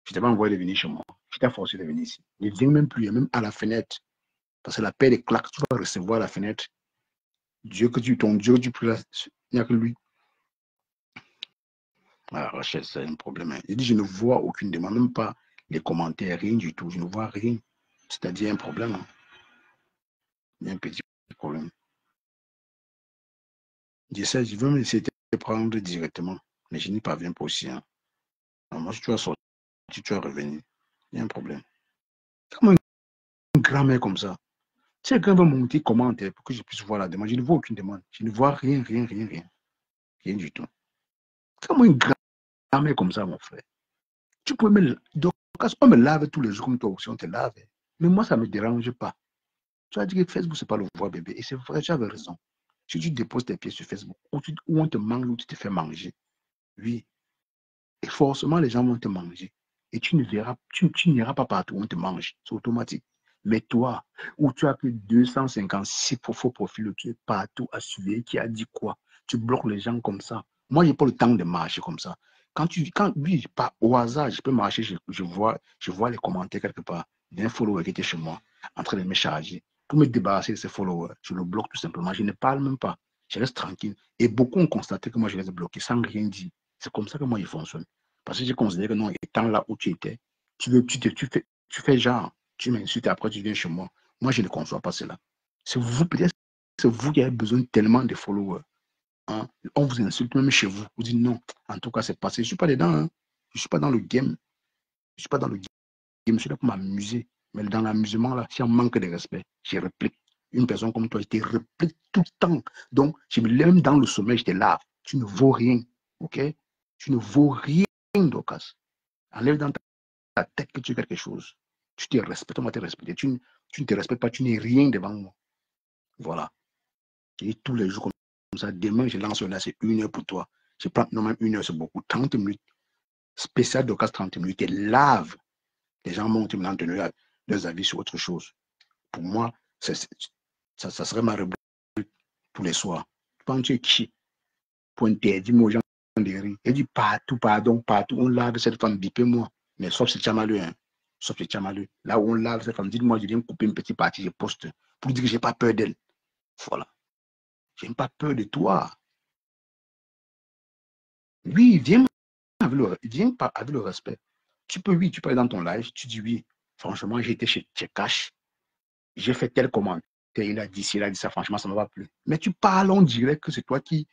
Je t'avais envoyé de venir chez moi. Qui t'a forcé de venir ici? Ne viens même plus, même à la fenêtre. Parce que la paix des claques, tu vas recevoir à la fenêtre. Ton Dieu, tu peux, il n'y a que lui. Ah, Rachel, c'est un problème. Hein. Il dit, je ne vois aucune demande, même pas les commentaires, rien du tout. Je ne vois rien. C'est-à-dire un problème. Hein. Il y a un petit problème. J'essaie, je veux me laisser te prendre directement. Mais je n'y parviens pas aussi. Hein. Alors, moi, si tu as sorti, si tu as revenu, il y a un problème. Comme une grand-mère comme ça. Si quelqu'un veut monter commentaire pour que je puisse voir la demande, je ne vois aucune demande. Je ne vois rien, rien, rien, rien. Rien du tout. Comment une jamais comme ça, mon frère. Tu peux me... Donc, on me lave tous les jours comme toi aussi, on te lave. Mais moi, ça ne me dérange pas. Tu as dit que Facebook, ce n'est pas le voie bébé. Et c'est vrai, tu avais raison. Si tu déposes tes pieds sur Facebook, où on te mange, où tu te fais manger, oui, et forcément, les gens vont te manger. Et tu ne verras, tu n'iras pas partout où on te mange. C'est automatique. Mais toi, où tu as que 256 faux profils, tu es partout à suivre, qui a dit quoi? Tu bloques les gens comme ça. Moi, je n'ai pas le temps de marcher comme ça. Oui, pas au hasard, je peux marcher, je vois les commentaires quelque part d'un follower qui était chez moi, en train de me charger. Pour me débarrasser de ces followers, je le bloque tout simplement. Je ne parle même pas. Je reste tranquille. Et beaucoup ont constaté que moi, je les ai bloqués sans rien dire. C'est comme ça que moi, il fonctionne. Parce que j'ai considéré que non, étant là où tu étais, tu fais genre, tu m'insultes et après tu viens chez moi. Moi, je ne conçois pas cela. C'est vous, peut-être, c'est vous qui avez besoin tellement de followers. Hein. On vous insulte même chez vous. Vous dites non, en tout cas, c'est passé. Je ne suis pas dedans. Hein. Je ne suis pas dans le game. Je ne suis pas dans le game. Je suis là pour m'amuser. Mais dans l'amusement, là, si on manque de respect, je réplique. Une personne comme toi, je te réplique tout le temps. Donc, je me lève dans le sommeil, je te lave. Tu ne vaux rien. OK? Tu ne vaux rien, Docas. Enlève dans ta tête que tu es quelque chose. Tu te respectes, on va te respecter. Tu ne te respectes pas, tu n'es rien devant moi. Voilà. Et tous les jours comme ça, demain, je lance là, c'est 1 heure pour toi. Je prends, non, même 1 heure, c'est beaucoup. 30 minutes. Spécial de casse 30 minutes. Et lave. Les gens montent maintenant donner leurs avis sur autre chose. Pour moi, ça serait ma rubrique tous les soirs. Tu penses que tu es qui pour interdire aux gens de rire? Et dit partout, pardon, partout, on lave cette femme, bipez-moi. Mais sauf si tu as malheur, hein. Sauf si tu as malheur. Là où on lave cette femme, dites-moi, je viens couper une petite partie, je poste pour dire que je n'ai pas peur d'elle. Voilà. Je n'ai pas peur de toi. Oui, viens avec le respect. Tu peux, oui, tu peux aller dans ton live, tu dis oui. Franchement, j'ai été chez Cash, j'ai fait tel commentaire, il a dit ça, franchement, ça ne me va plus. Mais tu parles, on dirait que c'est toi qui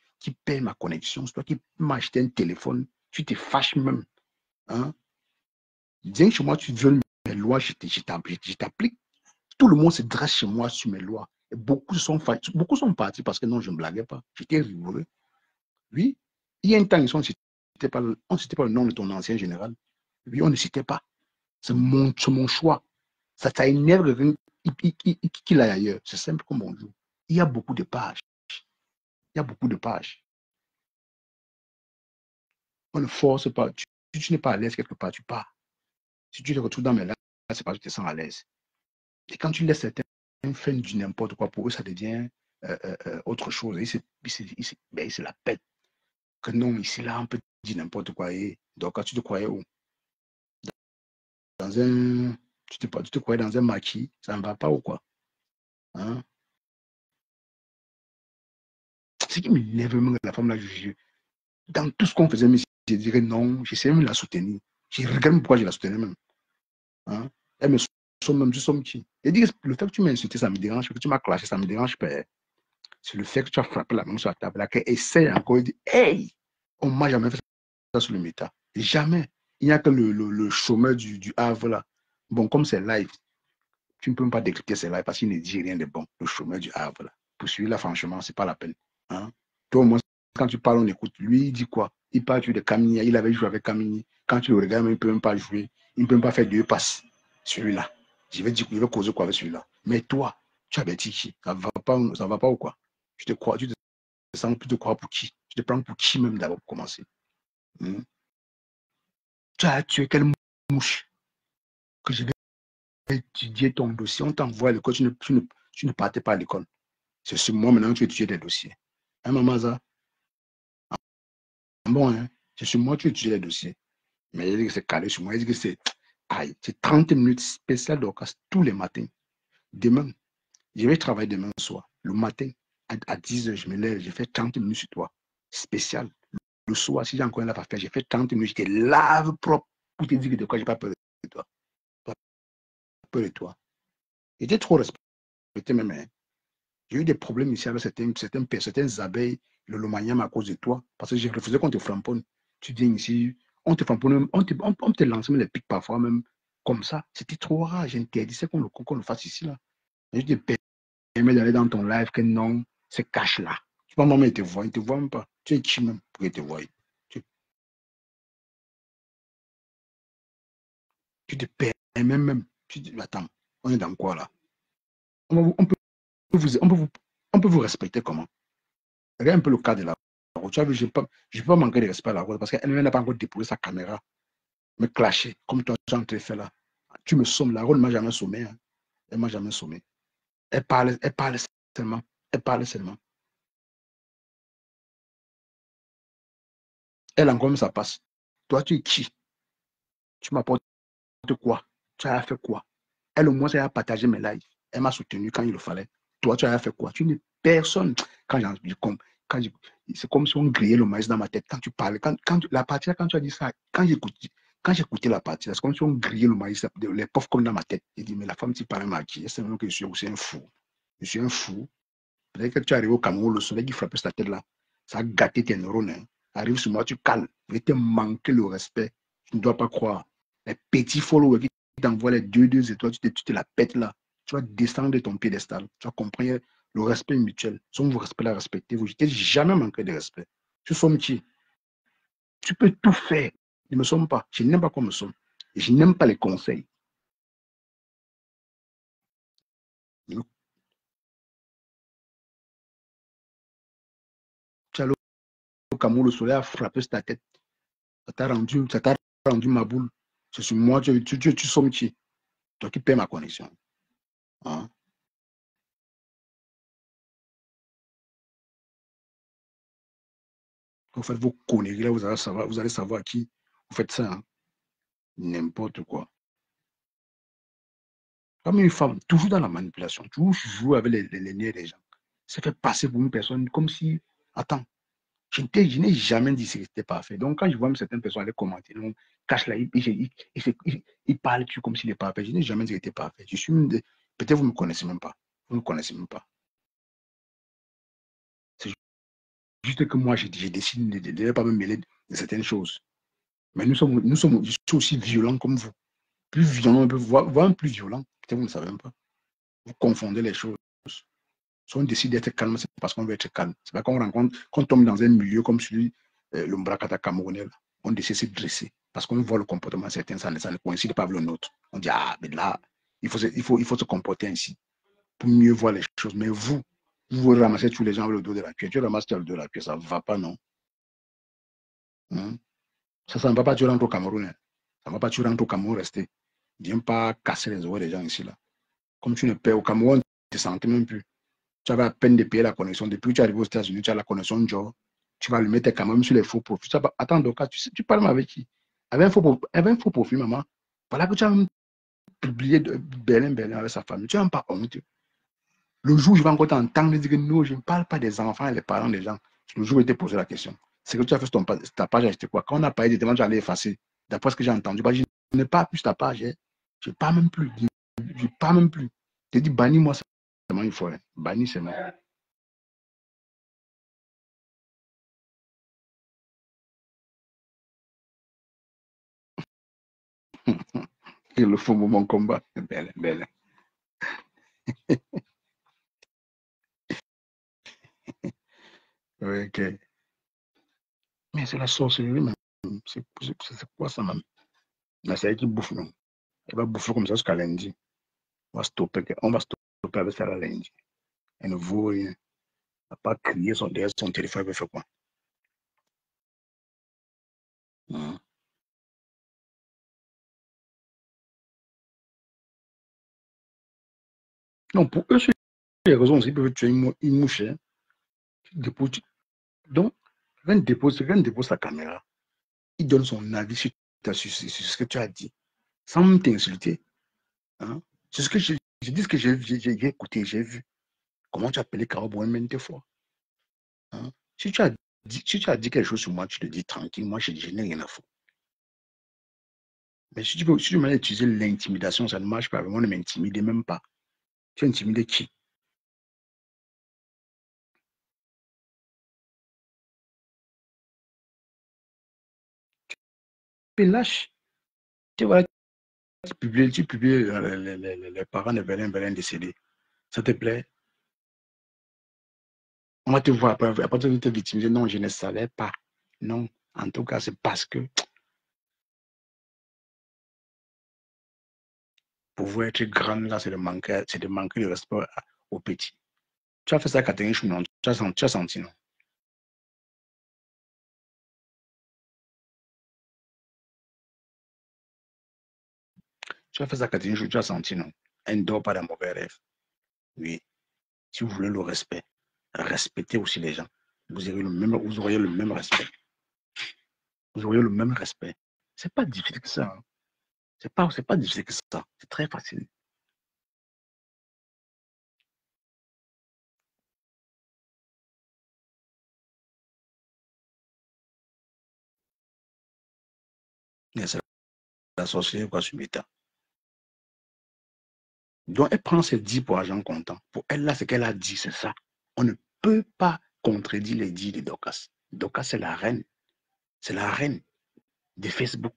paie ma connexion, c'est toi qui m'as acheté un téléphone, tu te fâches même. Hein? Viens chez moi, tu violes mes lois, je t'applique. Tout le monde se dresse chez moi sur mes lois. Et beaucoup sont partis parce que non, je ne blaguais pas. J'étais rigoureux. Oui, il y a un temps, on ne citait pas le nom de ton ancien général. Oui, on ne citait pas. C'est mon choix. Ça énerve qu'il aille ailleurs. C'est simple comme bonjour. Il y a beaucoup de pages. Il y a beaucoup de pages. On ne force pas. Si tu n'es pas à l'aise quelque part, tu pars. Si tu te retrouves dans mes là, c'est parce que tu te sens à l'aise. Et quand tu laisses certains faire du n'importe quoi, pour eux, ça devient autre chose. Et c'est la peine. Que non, ici, là, on peut dire n'importe quoi. Et donc, quand tu te croyais où? Dans un. Tu te croyais dans un maquis, ça ne va pas ou quoi? Hein? Ce qui m'énerve même la femme là, dans tout ce qu'on faisait, je dirais non, j'essayais même de la soutenir. Je regarde même pourquoi je la soutenais même. Hein? Elle me somme même, tu sommes qui? Et dit le fait que tu m'as insulté, ça me dérange, que tu m'as clashé, ça me dérange pas. C'est le fait que tu as frappé la main sur la table, là, qu'elle essaie encore, elle dit, hey, on ne m'a jamais fait ça sur le méta. Jamais. Il n'y a que le chômeur du Havre là. Bon, comme c'est live, tu ne peux même pas décrypter ces lives parce qu'il ne dit rien de bon. Le chômeur du Havre là. Pour celui-là, franchement, c'est pas la peine. Hein? Toi, au moins, quand tu parles, on écoute. Lui, il dit quoi? Il parle de Camini. Il avait joué avec Camini. Quand tu le regardes, il ne peut même pas jouer. Il ne peut même pas faire 2 passes. Celui-là. Je vais causer quoi avec celui-là. Mais toi, tu avais dit qui? Ça va pas ou quoi? Tu te sens, tu te crois pour qui? Tu te prends pour qui même d'abord pour commencer? Tu as tué quelle mouche que je vais étudier ton dossier? On t'envoie à l'école, tu ne partais pas à l'école. C'est sur moi maintenant que tu étudies des dossiers. Hein, maman, ça? Bon, hein? C'est sur moi que tu étudies les dossiers. Mais il dit que c'est calé sur moi. Il dit que c'est 30 minutes spéciales d'orchestre tous les matins. Demain, je vais travailler demain soir. Le matin, à 10 heures, je me lève, j'ai fait 30 minutes sur toi. Spécial. Le soir, si j'ai encore un lave à faire, j'ai fait 30 minutes, je te lave propre pour te dire que de quoi j'ai pas peur de toi. Pas peur de toi. J'étais trop respecté même. Hein. J'ai eu des problèmes ici avec certaines abeilles, le lomanium à cause de toi, parce que j'ai refusé qu'on te framponne. Tu viens ici, on te framponne, on te lance même les pics parfois même comme ça. C'était trop rare, j'interdisais qu'on le fasse ici là. Je te permets d'aller dans ton live que non, c'est cache là. Tu peux même te voir, ils ne te voient même pas. Tu es qui même pour qu'ils te voient. Tu te permets même. Tu dis, attends, on est dans quoi là? On peut vous respecter comment? Regarde un peu le cas de la route. Tu as vu, je ne vais pas manquer de respect à la route parce qu'elle n'a pas encore déposé sa caméra, me clasher comme toi, tu as en train de faire là. Tu me sommes, la route ne m'a jamais sommé. Hein. Elle ne m'a jamais sommé. Elle parle seulement. Elle parle seulement. Elle encore même ça passe. Toi, tu es qui? Tu m'apportes quoi? Tu as fait quoi? Elle, au moins, elle a partagé mes lives. Elle m'a soutenu quand il le fallait. Toi, tu as fait quoi? Tu n'es personne. C'est comme si on grillait le maïs dans ma tête. Quand tu parlais, la partie là, quand tu as dit ça, quand j'écoutais la partie là, c'est comme si on grillait le maïs, les pauvres comme dans ma tête. J'ai dit, mais la femme, tu parles à qui? C'est même que je suis aussi un fou. Je suis un fou. Peut-être que tu arrives au Cameroun, le soleil qui frappe ta tête là, ça a gâté tes neurones. Hein. Arrive sur moi, tu cales. Je vais te manquer le respect. Tu ne dois pas croire. Les petits followers qui t'envoient les deux étoiles, tu te la pètes là. Tu vas descendre de ton piédestal. Tu vas comprendre le respect mutuel. Si on vous respecte, la respectez-vous. Je t'ai jamais manqué de respect. Tu sommes qui? Tu peux tout faire. Ne me somme pas. Je n'aime pas qu'on me somme. Je n'aime pas les conseils. Tu as au Cameroun, le soleil a frappé sur ta tête. Ça t'a rendu ma boule. C'est sur moi, tu sommes qui? Toi qui paies ma connexion. Hein? Vous faites vos conneries là, vous allez savoir qui vous faites ça. Hein? N'importe quoi. Comme une femme, toujours dans la manipulation, toujours jouer avec les nerfs des gens. Ça fait passer pour une personne comme si. Attends, je n'ai jamais dit que c'était parfait. Donc, quand je vois même certaines personnes aller commenter, non, cache là, il parle comme s'il est parfait. Je n'ai jamais dit qu'il était parfait. Peut-être vous ne me connaissez même pas. Vous ne me connaissez même pas. C'est juste que moi, j'ai décidé de ne pas me mêler de certaines choses. Mais nous sommes aussi violents comme vous. Plus violents, voire plus violents. Peut-être vous ne savez même pas. Vous confondez les choses. Si on décide d'être calme, c'est parce qu'on veut être calme. C'est pas qu'on rencontre, qu'on tombe dans un milieu comme celui, le Mbrakata camerounais, on décide de se dresser. Parce qu'on voit le comportement certain, ça ne coïncide pas avec le nôtre. On dit, ah, mais là, il faut se comporter ainsi pour mieux voir les choses. Mais vous ramassez tous les gens avec le dos de la cuillère. Tu ramasses le dos de la cuillère, ça ne va pas, non? Hein? Ça ne va pas, tu rentres au Cameroun. Hein? Ça ne va pas, tu rentres au Cameroun, rester. Viens pas casser les oreilles des gens ici, là. Comme tu ne paies au Cameroun, tu ne te sentais même plus. Tu avais à peine de payer la connexion. Depuis que tu arrives aux États-Unis, tu as la connexion Joe. Tu vas lui mettre quand même sur les faux profils. Attends, donc, tu parles avec qui? Avec un faux profil, maman. Voilà que tu as même publié Berlin avec sa famille. Tu n'as même pas honte. Le jour où je vais encore t'entendre dire que non, je ne parle pas des enfants et des parents des gens. Le jour où je t'ai posé la question. C'est que tu as fait sur ta page, c'était quoi? Quand on a parlé des demandes, j'allais effacer. D'après ce que j'ai entendu, je n'ai pas plus ta page. Hein. Je ne parle même plus. Je ne parle même plus. Je dis, bannis-moi seulement une fois. Hein. Bannis seulement. Il le faut pour mon combat. Belle, belle. Oui, ok. Mais c'est la sorcellerie, même. C'est quoi ça, même? Mais c'est elle qui bouffe, non? Elle va bouffer comme ça jusqu'à lundi. On va stopper avec ça la lundi. Elle ne vaut rien. Elle n'a pas crié derrière son téléphone, elle veut faire quoi? Hein? Non, pour eux, c'est les raisons aussi, ils peuvent tuer une mouche. Hein. Donc, quand il dépose sa caméra, il donne son avis sur ce que tu as dit, sans t'insulter. Hein? C'est ce que je dis ce que j'ai écouté, j'ai vu. Comment tu as appelé Caro maintes des fois? Hein? Si tu as dit quelque chose sur moi, tu te dis tranquille, moi je n'ai rien à foutre. Mais si tu m'as utilisé l'intimidation, ça ne marche pas. Moi, ne m'intimide même pas. Tu intimides qui? Tu es lâche. Tu vois, tu publies les parents de Belin décédés. Ça te plaît? On va te voir après tu te victimiser. Non, je ne savais pas. Non, en tout cas, c'est parce que Pouvoir être grande, là, c'est de manquer de respect aux petits. Tu as fait ça à Catherine Chou, non? Tu as senti, non? Tu as fait ça à Catherine Chou, tu as senti, non? Elle ne dort pas d'un mauvais rêve. Oui. Si vous voulez le respect, respectez aussi les gens. Vous auriez le même respect. Vous auriez le même respect. C'est pas difficile que ça. Hein. C'est pas difficile que ça. C'est très facile. C'est la sorcière quoi, Subita. Donc, elle prend ses dits pour argent comptant. Pour elle, là, ce qu'elle a dit, c'est ça. On ne peut pas contredire les dits de Dorcas. Dorcas, c'est la reine. C'est la reine de Facebook.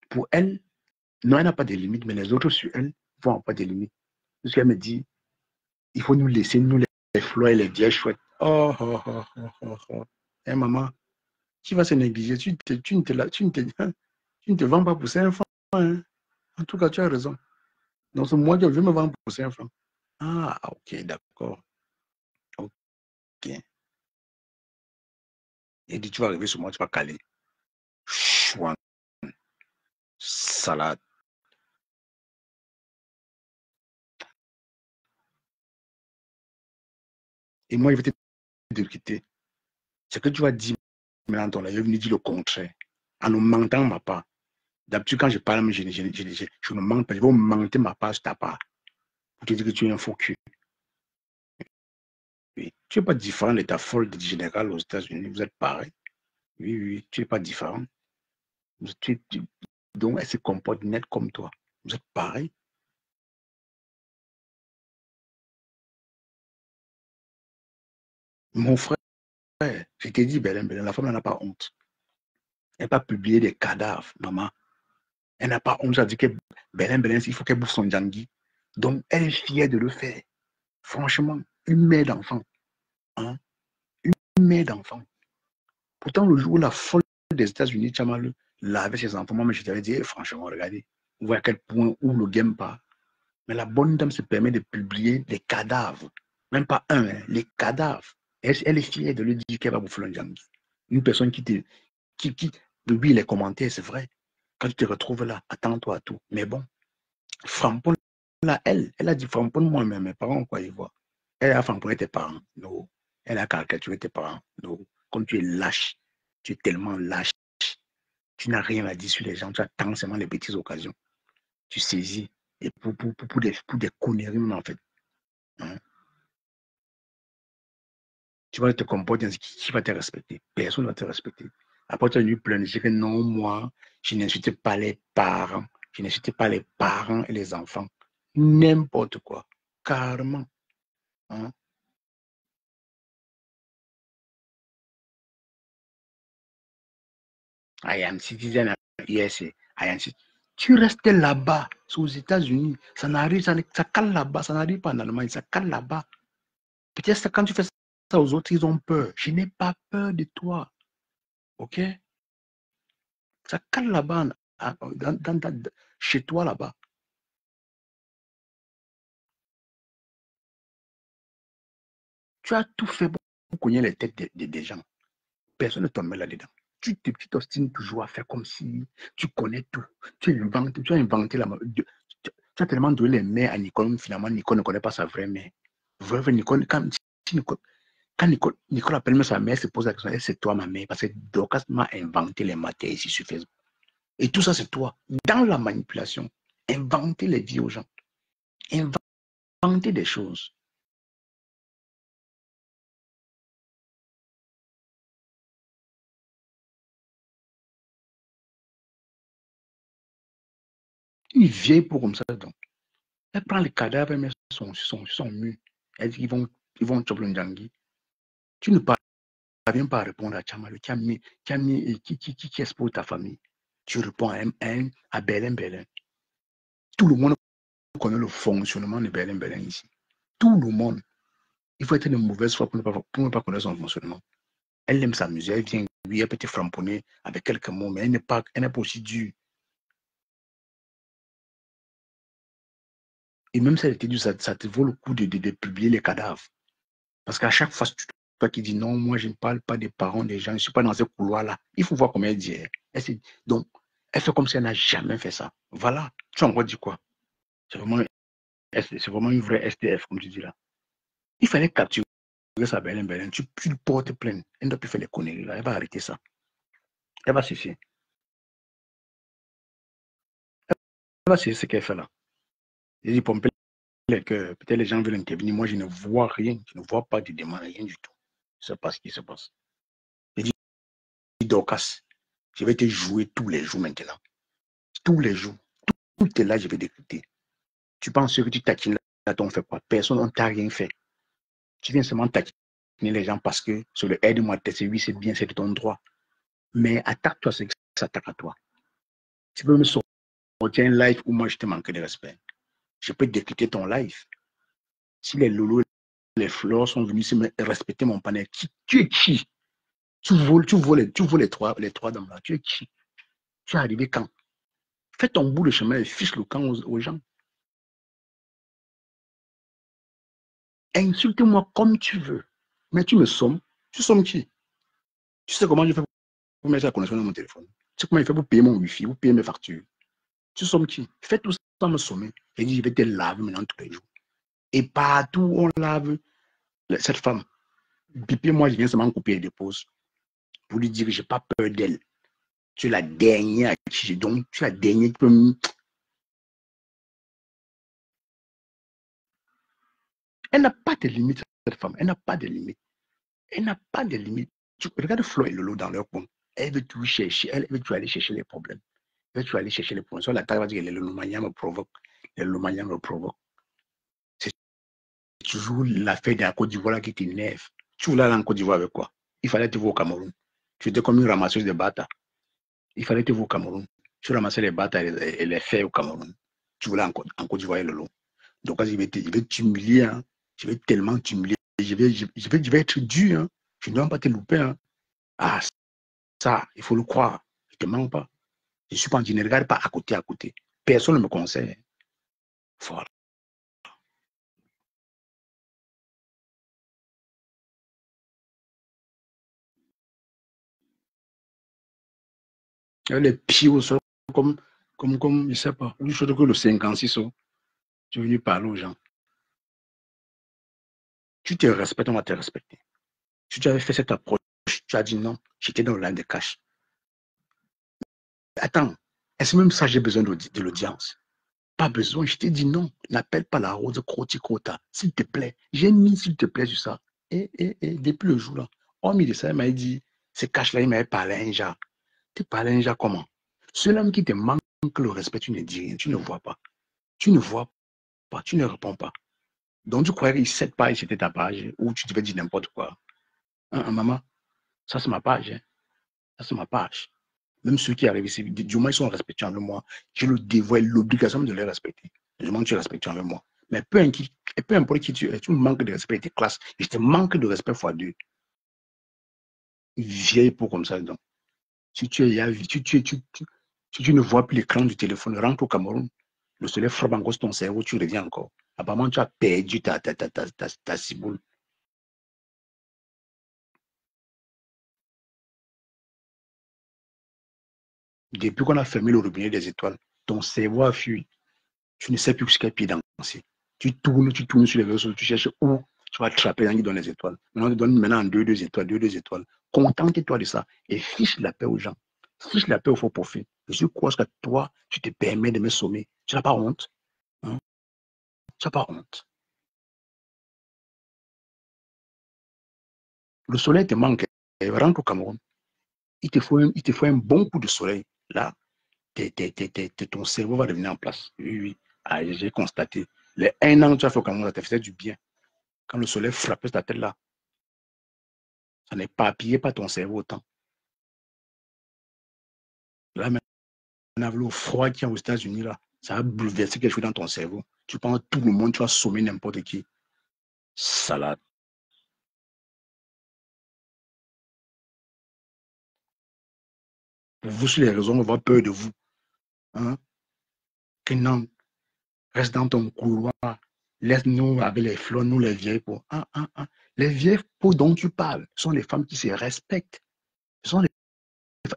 Pour elle, non, elle n'a pas de limites, mais les autres sur elle vont avoir pas de limites. Parce qu'elle me dit, il faut nous laisser, nous, les fleurs et les vieilles chouettes. Oh, oh, oh, oh, oh, oh. Hey, maman, tu vas se négliger. Tu ne te vends pas pour 5 francs. Hein. En tout cas, tu as raison. Donc, c'est moi qui vais me vendre pour 5 francs. Ah, ok, d'accord. Ok. Il dit, tu vas arriver sur moi, tu vas caler. Chouan, salade. Et moi, il va te quitter. C'est que tu vas dire maintenant, ton là, il est venu dire le contraire. En ne mentant ma part. D'habitude, quand je parle, je ne mente pas. Je vais mentir ma part sur ta part. Pour te dire que tu es un faux cul. Oui. Tu n'es pas différent de ta folle de général aux États-Unis. Vous êtes pareil. Oui, oui, tu n'es pas différent. Donc, elle se comporte net comme toi. Vous êtes pareil. Mon frère, je t'ai dit, Belen, la femme n'a pas honte. Elle n'a pas publié des cadavres, maman. Elle n'a pas honte. Elle a dit que Belen, il faut qu'elle bouffe son djangui. Donc, elle est fière de le faire. Franchement, une mère d'enfant. Hein? Une mère d'enfant. Pourtant, le jour où la folle des États-Unis, Tchamal, lavait ses enfants, moi, je t'avais dit, franchement, regardez, vous voyez à quel point où le game part. Mais la bonne dame se permet de publier des cadavres. Même pas un, hein, les cadavres. Elle est fière de lui dire qu'elle va bouffer le djangui. Une personne qui oui, les commentaires, c'est vrai. Quand tu te retrouves là, attends-toi à tout. Mais bon, Frampon, là, elle a dit Frampon, moi, mais mes parents, quoi, ils voient. Elle a framponné tes parents. Non. Elle a caricaturé tes parents. Non. Comme tu es lâche, tu es tellement lâche. Tu n'as rien à dire sur les gens. Tu attends seulement les petites occasions. Tu saisis. Et pour des conneries, même, en fait. Hein? Tu vas te comporter ainsi, qui va te respecter? Personne ne va te respecter. Après, tu as eu plein de dire que non, moi, je n'insulte pas les parents. Je n'insulte pas les parents et les enfants. N'importe quoi. Carrément. Hein? I am citizen. Yes, I am citizen. Tu restes là-bas, aux États-Unis. Ça n'arrive, ça cale là-bas. Ça n'arrive pas en Allemagne, ça cale là-bas. Peut-être que quand tu fais ça aux autres, ils ont peur. Je n'ai pas peur de toi. OK? Ça cale là-bas, chez toi là-bas. Tu as tout fait pour cogner les têtes des gens. Personne ne te met là-dedans. Tu t'obstines toujours à faire comme si tu connais tout. Tu as inventé la. Tu as tellement donné les mères à Nicole, finalement, Nicole ne connaît pas sa vraie mère. Vraie Nicole, quand Nicole appelle même sa mère, elle se pose la question, c'est toi ma mère, parce que Dorcas m'a inventé les matières ici sur Facebook. Et tout ça, c'est toi. Dans la manipulation, inventer les vies aux gens. Inventer des choses. Une vieille peau comme ça, donc. Elle prend les cadavres, elle met son mur. Elle dit qu'ils vont chopper le Ndjangi. Tu ne parviens pas à répondre à Tchamalou, qui expose ta famille. Tu réponds à Belen Belen. Tout le monde connaît le fonctionnement de Belen Belen ici. Tout le monde. Il faut être de mauvaise foi pour ne pas connaître son fonctionnement. Elle aime s'amuser, elle vient, oui, elle peut te framponner avec quelques mots, mais elle n'est pas aussi dure. Et même si elle était due, ça te vaut le coup de publier les cadavres. Parce qu'à chaque fois, toi qui dis non, moi je ne parle pas des parents des gens, je ne suis pas dans ce couloir-là. Il faut voir comment elle dit. Donc, elle fait comme si elle n'a jamais fait ça. Voilà. Tu as encore dit quoi? C'est vraiment une vraie STF, comme tu dis là. Il fallait capturer ça, Berlin. Tu portes plainte. Elle ne doit plus faire les conneries là. Elle va arrêter ça. Elle va cesser. Elle va cesser ce qu'elle fait là. J'ai dit, pomper les cœurs. Peut-être les gens veulent intervenir. Moi, je ne vois rien. Je ne vois pas de demande, rien du tout. Je ne sais pas ce qui se passe. J'ai dit, Dorcas, je vais te jouer tous les jours maintenant. Tous les jours. Tout est là, je vais décrypter. Tu penses que tu taquines là, on fait quoi? Personne, on t'a rien fait. Tu viens seulement taquiner les gens parce que sur le aide-moi, c'est oui, c'est bien, c'est de ton droit. Mais attaque-toi, c'est que ça attaque à toi. Tu peux me sortir un live où moi je te manque de respect. Je peux décrypter ton live. Si les lolos, les fleurs sont venus respecter mon panel, tu es qui? Tu voles les trois dames là. Tu es qui? Tu es arrivé quand? Fais ton bout de chemin et fiche le camp aux gens. Insulte-moi comme tu veux. Mais tu me sommes. Tu sommes qui? Tu sais comment je fais pour mettre la connexion dans mon téléphone? Tu sais comment il fait pour payer mon wifi, pour payer mes factures? Tu sommes qui? Fais tout ça sans me sommer. Et dis, je vais te laver maintenant tous les jours. Et partout où on lave cette femme, Pipi, moi, je viens seulement couper et dépose pour lui dire que je n'ai pas peur d'elle. Tu es la dernière qui je donne. Tu es la dernière qui peut me... Elle n'a pas de limite, cette femme. Elle n'a pas de limite. Elle n'a pas de limite. Regarde Flo et Lolo dans leur coin. Elle veut tout chercher. Elle veut tout aller chercher les problèmes. Elle veut tout aller chercher les problèmes. Sur la table, elle va dire que le Lomania me provoque. Le Lomania me provoque. C'est toujours l'affaire de la Côte d'Ivoire qui t'énerve. Tu voulais aller en Côte d'Ivoire avec quoi? Il fallait te voir au Cameroun. Tu étais comme une ramasseuse de bâtards. Il fallait te voir au Cameroun. Tu ramassais les bâtards et les fers au Cameroun. Tu voulais en Côte d'Ivoire et le lot. Donc, je vais t'humilier. Hein. Je vais tellement t'humilier. Je vais être dur. Hein. Je ne dois pas te louper. Hein. Ah, ça, il faut le croire. Je ne te mens pas. Je suis pas, je ne regarde pas à côté, à côté. Personne ne me conseille. Voilà. Les pieds au sol, comme, je ne sais pas, une chose que le 56 ans, tu es venu parler aux gens. Tu te respectes, on va te respecter. Si tu avais fait cette approche, tu as dit non, j'étais dans le line de cash. Attends, est-ce même ça j'ai besoin de l'audience? Pas besoin, je t'ai dit non, n'appelle pas la rose crota, s'il te plaît. J'ai mis s'il te plaît sur ça. Et depuis le jour là, hormis de ça, il m'a dit, ce cash-là, il m'avait parlé à un genre. Tu parles à un genre comment? Celui-là qui te manque le respect, tu ne dis rien, tu ne vois pas. Tu ne vois pas, tu ne réponds pas. Donc tu croyais que cette page, c'était ta page, où tu devais dire n'importe quoi. Maman, ça c'est ma page. Hein. Ça c'est ma page. Même ceux qui arrivent ici, du moins ils sont respectueux avec moi. J'ai le devoir, l'obligation de les respecter. Du moins tu es respectueux avec moi. Mais peu importe qui tu es, tu manques de respect tes classes. Et je te manque de respect fois deux. Vieille peau comme ça. Donc. Si tu es là, si tu ne vois plus l'écran du téléphone, rentre au Cameroun. Le soleil frappe encore sur ton cerveau, tu reviens encore. Apparemment, tu as perdu ta ciboule. Depuis qu'on a fermé le robinet des étoiles, ton cerveau a fui. Tu ne sais plus ce qu'est pied danser. Tu tournes sur les réseaux, tu cherches où tu vas attraper un qui donne les étoiles. Maintenant, on te donne maintenant deux étoiles, deux étoiles. Contente-toi de ça et fiche la paix aux gens. Fiche la paix au faux profit. Je crois que toi, tu te permets de me sommer. Tu n'as pas honte. Hein? Tu n'as pas honte. Le soleil te manque. Rentre au Cameroun. Il te faut un bon coup de soleil. Là, ton cerveau va revenir en place. Oui, oui. Ah, j'ai constaté. Les un an que tu as fait au Cameroun, ça te faisait du bien. Quand le soleil frappait ta tête là, ça n'est pas appuyé par ton cerveau autant. Là, maintenant, le froid qu'il y a aux États-Unis, là, ça va bouleverser quelque chose dans ton cerveau. Tu penses tout le monde, tu vas sommer n'importe qui. Salade. Pour vous, sur les réseaux, on va avoir peur de vous. Hein? Que non. Reste dans ton couloir. Laisse-nous avec les fleurs, nous les vieilles peaux. Les vieilles peaux dont tu parles sont les femmes qui se respectent.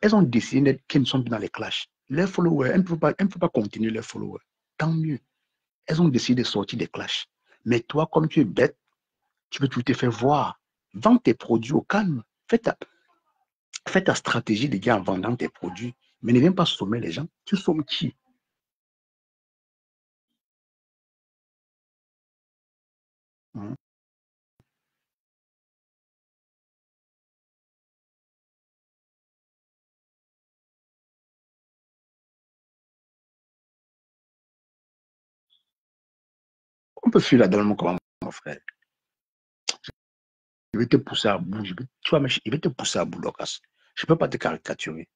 Elles ont décidé qu'elles ne sont plus dans les clashs. Les followers, elles ne peuvent pas continuer les followers. Tant mieux. Elles ont décidé de sortir des clashs. Mais toi, comme tu es bête, tu veux tout te faire voir. Vends tes produits au calme. Fais ta stratégie de gars en vendant tes produits. Mais ne viens pas sommer les gens. Tu sommes qui? Hein? On peut fuir la donne comment, mon frère. Je vais te pousser à bout. Tu vois, je vais te pousser à bout, Lucas. Je ne peux pas te caricaturer.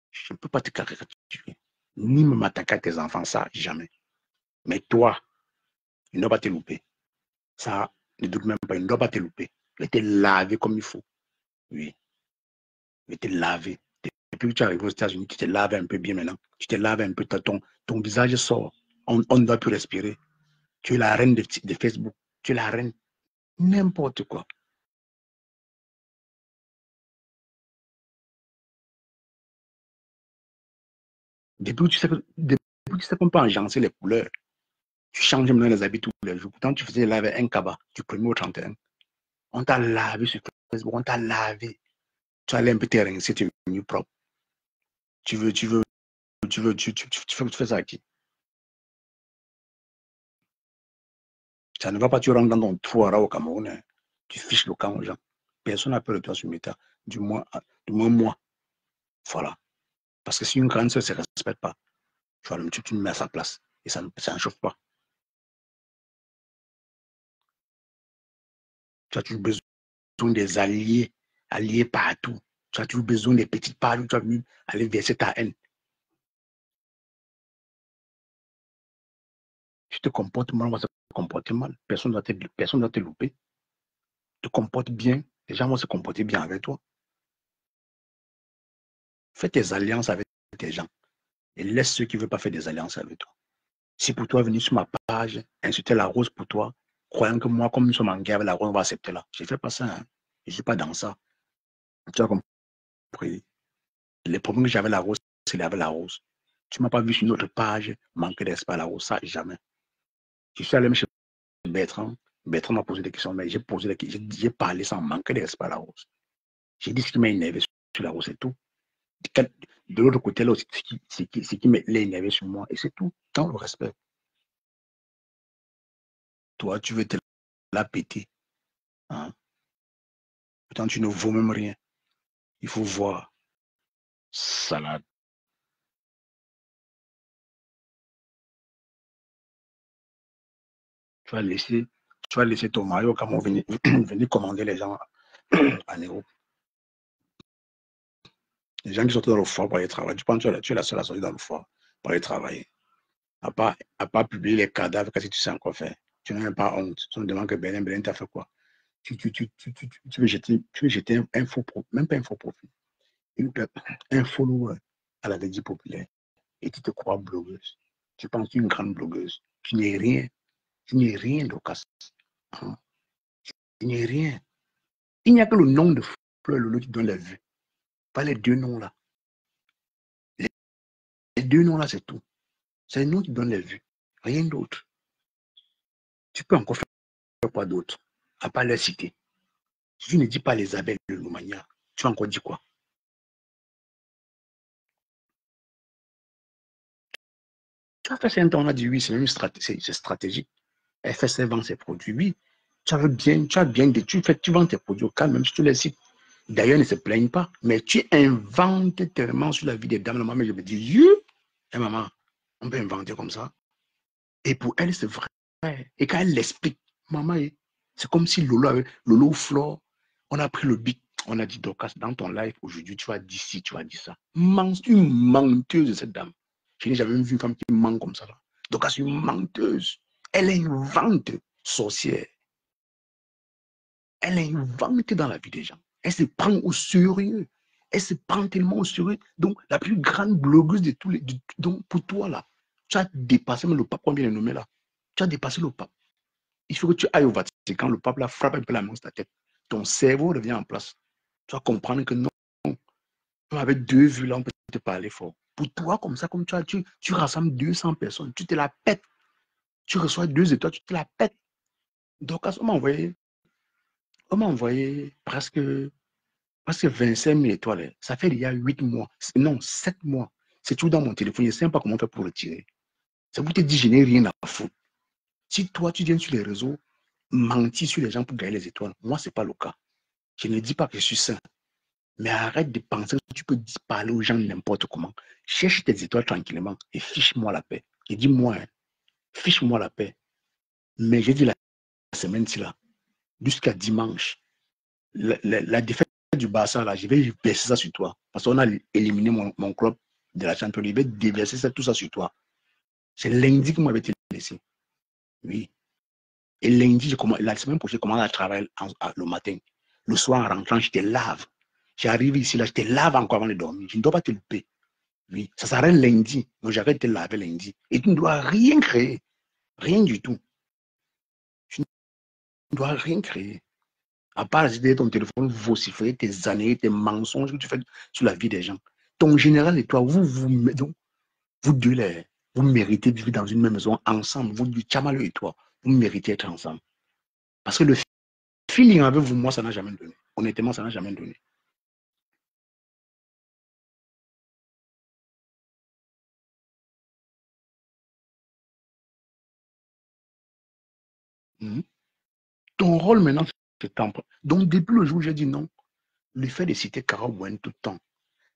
Je ne peux pas te caricaturer. Ni me m'attaquer à tes enfants, ça, jamais. Mais toi, il ne doit pas te louper. Ça, ne doute même pas, il ne doit pas te louper. Je vais te laver comme il faut. Oui. Je vais te laver. Depuis que tu arrives aux États-Unis, tu te laves un peu bien maintenant. Tu te laves un peu, ton visage sort. On ne doit plus respirer. Tu es la reine de Facebook. Tu es la reine. N'importe quoi. Depuis que tu sais qu'on peut agencer les couleurs, tu changes maintenant les habits tous les jours. Pourtant, tu faisais laver un cabas du 1er au 31. On t'a lavé sur Facebook, on t'a lavé. Tu allais un peu t'érincer, tu es venu propre. Tu fais ça à qui? Ça ne va pas, tu rentres dans ton trou au Cameroun. Hein. Tu fiches le camp aux gens. Personne n'a peur de toi sur Meta. Du moins moi. Voilà. Parce que si une grande sœur ne se respecte pas, tu me mets à sa place. Et ça ne chauffe pas. Tu as toujours besoin des alliés partout. Tu as toujours besoin des petites pages où tu as vu aller verser ta haine. Tu te comportes mal, on va se comporter mal. Personne ne doit te louper. Tu te comportes bien, les gens vont se comporter bien avec toi. Fais tes alliances avec tes gens et laisse ceux qui ne veulent pas faire des alliances avec toi. Si pour toi, venir sur ma page, insulter la rose pour toi, croyant que moi, comme nous sommes en guerre avec la rose, on va accepter là. Je ne fais pas ça. Hein. Je ne suis pas dans ça. Tu as compris. Les problèmes que j'avais la rose, c'est avec la rose. Tu ne m'as pas vu sur notre page manquer d'espace à la rose, ça, jamais. Je suis allé chez Bertrand. Bertrand m'a posé des questions, mais j'ai parlé sans manquer d'espace à la rose. J'ai dit ce qui m'a énervé sur la rose, c'est tout. De l'autre côté, là, ce qui m'a énervé sur moi, et c'est tout, dans le respect. Toi, tu veux te la péter. Hein? Pourtant, tu ne vaux même rien. Il faut voir. Salade. Tu vas laisser ton mari au Cameroun venir commander les gens en Europe. Les gens qui sortent dans le foire pour aller travailler. Tu penses que tu es la seule à sortir dans le foire pour aller travailler. À part publier les cadavres, qu'est-ce que tu sais encore faire? Tu n'as même pas honte. Tu me demandes que Benin t'a fait quoi? Tu veux jeter un faux profil, même pas un faux profil, un follower à la dédie populaire et tu te crois blogueuse. Tu penses une grande blogueuse. Tu n'es rien. Tu n'es rien, Lucas. Hein? Tu n'es rien. Il n'y a que le nom de Fleur Lolo qui donne la vue. Pas les deux noms là. Les deux noms là, c'est tout. C'est le nom qui donne la vue. Rien d'autre. Tu peux encore faire quoi d'autre, à part les citer. Si tu ne dis pas les abeilles de Loumania, tu vas encore dire quoi? Tu as fait 5 ans, on a dit oui, c'est même c'est stratégique. FSF vend ses produits, oui. Tu as bien dit, tu vends tes produits au calme, même si tu les cites. D'ailleurs, ne se plaignent pas, mais tu inventes tellement sur la vie des dames. Maman, je me dis, maman, on peut inventer comme ça. Et pour elle, c'est vrai. Et quand elle l'explique, maman, c'est comme si Lolo ou Flore, on a pris le beat, on a dit, Dorcas, dans ton live aujourd'hui, tu as dit ci, tu as dit ça. Une menteuse de cette dame. Je n'ai jamais vu une femme qui ment comme ça. Là. Dorcas, une menteuse. Elle invente sorcière. Elle invente dans la vie des gens. Elle se prend au sérieux. Elle se prend tellement au sérieux. Donc, la plus grande blogueuse de tous les. Donc, pour toi, là, tu as dépassé même le pape qu'on vient de nommer là. Tu as dépassé le pape. Il faut que tu ailles au Vatican, le pape là frappe un peu la main sur ta tête. Ton cerveau revient en place. Tu vas comprendre que non, avec 2 vues là, on peut te parler fort. Pour toi, comme ça, comme tu rassembles 200 personnes, tu te la pètes. Tu reçois 2 étoiles, tu te la pètes. Donc, on m'a envoyé presque 25 000 étoiles. Ça fait il y a 8 mois. Non, 7 mois. C'est tout dans mon téléphone. Je ne sais pas comment faire pour le tirer. Ça vous te dit, je n'ai rien à foutre. Si toi, tu viens sur les réseaux, mentir sur les gens pour gagner les étoiles, moi, ce n'est pas le cas. Je ne dis pas que je suis sain. Mais arrête de penser que tu peux parler aux gens n'importe comment. Cherche tes étoiles tranquillement et fiche-moi la paix. Et dis-moi, hein, fiche-moi la paix. Mais j'ai dit la semaine-ci là, jusqu'à dimanche, la défaite du Barça, là, je vais verser ça sur toi. Parce qu'on a éliminé mon club de la Champions League. Je vais déverser tout ça sur toi. C'est lundi que moi, je vais te laisser. Oui. Et lundi, la semaine prochaine, je commence à travailler le matin. Le soir, en rentrant, je te lave. J'arrive ici, là, je te lave encore avant de dormir. Je ne dois pas te le payer. Oui, ça s'arrête lundi. Donc, j'arrête de te laver lundi. Et tu ne dois rien créer. Rien du tout. Tu ne dois rien créer. À part de ton téléphone vociférer tes années, tes mensonges que tu fais sur la vie des gens. Ton général et toi, vous deux, vous méritez de vivre dans une même maison ensemble. Vous deux, Tchamalou et toi, vous méritez d'être ensemble. Parce que le feeling avec vous, moi, ça n'a jamais donné. Honnêtement, ça n'a jamais donné. Mm -hmm. Ton rôle maintenant, c'est temporaire. Donc, depuis le jour où j'ai dit non, le fait de citer Kara Bouane tout le temps,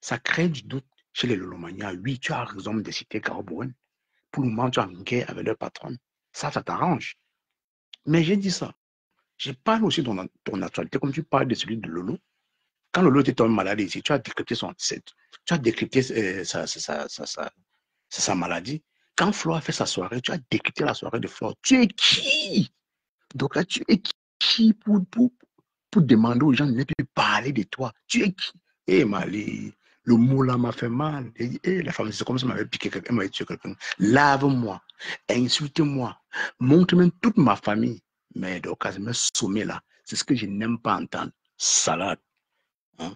ça crée du doute chez les Lolomania. Oui, tu as raison de citer Kara Bouane. Pour le moment, tu es en guerre avec leur patron. Ça t'arrange. Mais j'ai dit ça. Je parle aussi de ton actualité, comme tu parles de celui de Lolo. Quand Lolo était tombé malade ici, tu as décrypté sa maladie. Quand Flo a fait sa soirée, tu as décrypté la soirée de Flo. Tu es qui? Donc là, tu es qui pour demander aux gens de ne plus parler de toi? Tu es qui? Eh, Mali, le mot là m'a fait mal. La femme, c'est comme si elle m'avait piqué quelqu'un, elle m'avait tué quelqu'un. Lave-moi, insulte-moi, montre même toute ma famille. Mais donc, à me sommet là, c'est ce que je n'aime pas entendre. Salade. Hein?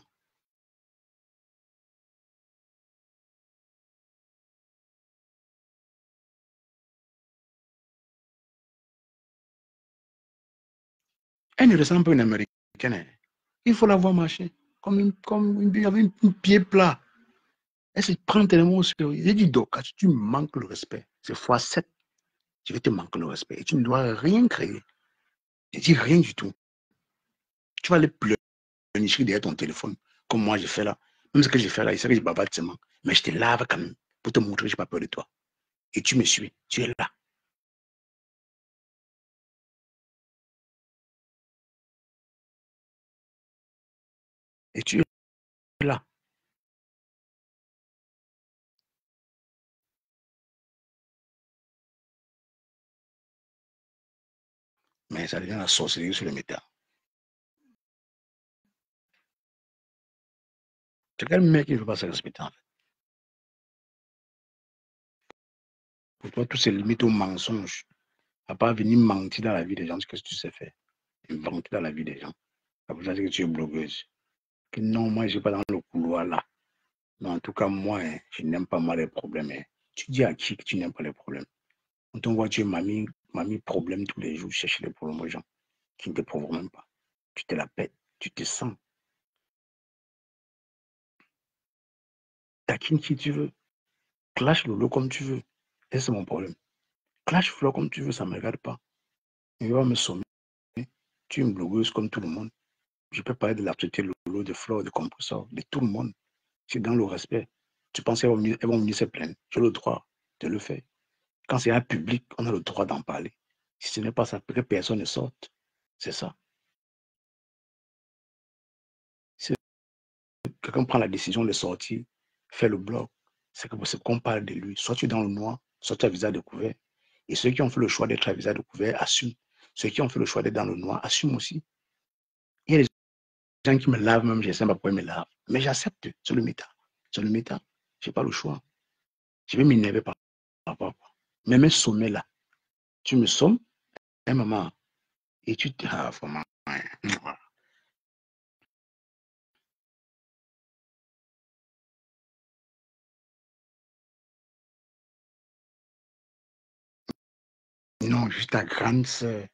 Elle ne ressemble pas à une américaine. Hein. Il faut la voir marcher. Il y avait un pied plat. Elle se prend tellement au sérieux. J'ai dit, donc, tu manques le respect. C'est fois 7. Je vais te manquer le respect. Et tu ne dois rien créer. Je dis rien du tout. Tu vas aller pleurnicher derrière ton téléphone, comme moi j'ai fait là. Même ce que j'ai fait là, il sait que je bavarde seulement. Mais je te lave quand même pour te montrer que je n'ai pas peur de toi. Et tu me suis. Tu es là. Et tu es là. Mais ça devient la sorcellerie sur le métal. C'est quel mec qui ne veut pas se respecter en fait? Pour toi, tout se limite au mensonge. À part venir mentir dans la vie des gens, ce que tu sais faire. Inventer dans la vie des gens. Ça veut dire que tu es blogueuse. Que non, moi, je ne suis pas dans le couloir là. Mais en tout cas, moi, hein, je n'aime pas moi les problèmes. Hein. Tu dis à qui que tu n'aimes pas les problèmes? Quand on voit que tu es mamie problème tous les jours, chercher les problèmes aux gens qui ne te prouvent même pas. Tu te la pètes, tu te sens. Taquine qui tu veux. Clash Lolo comme tu veux. Et c'est mon problème. Clash Flo comme tu veux, ça ne me regarde pas. Il va me sommer. Tu es une blogueuse comme tout le monde. Je peux parler de l'actualité Lolo, de Flo, de Compressor, de tout le monde. C'est dans le respect. Tu penses qu'elles vont venir se plaindre. J'ai le droit de le faire. Quand c'est un public, on a le droit d'en parler. Si ce n'est pas ça, que personne ne sorte. C'est ça. Si quelqu'un prend la décision de sortir, fait le blog, c'est qu'on parle de lui. Soit tu es dans le noir, soit tu as visage découvert. Et ceux qui ont fait le choix d'être à visage découvert assument. Ceux qui ont fait le choix d'être dans le noir assument aussi. Il y a des gens qui me lavent même, je ne sais pas pourquoi ils me lavent. Mais j'accepte, c'est le méta. C'est le méta. Je n'ai pas le choix. Je vais m'énerver par rapport à quoi. Mais mes sommets là, Tu me sommes, hein, maman, et tu te... Ah, vraiment. Non, juste ta grande sœur.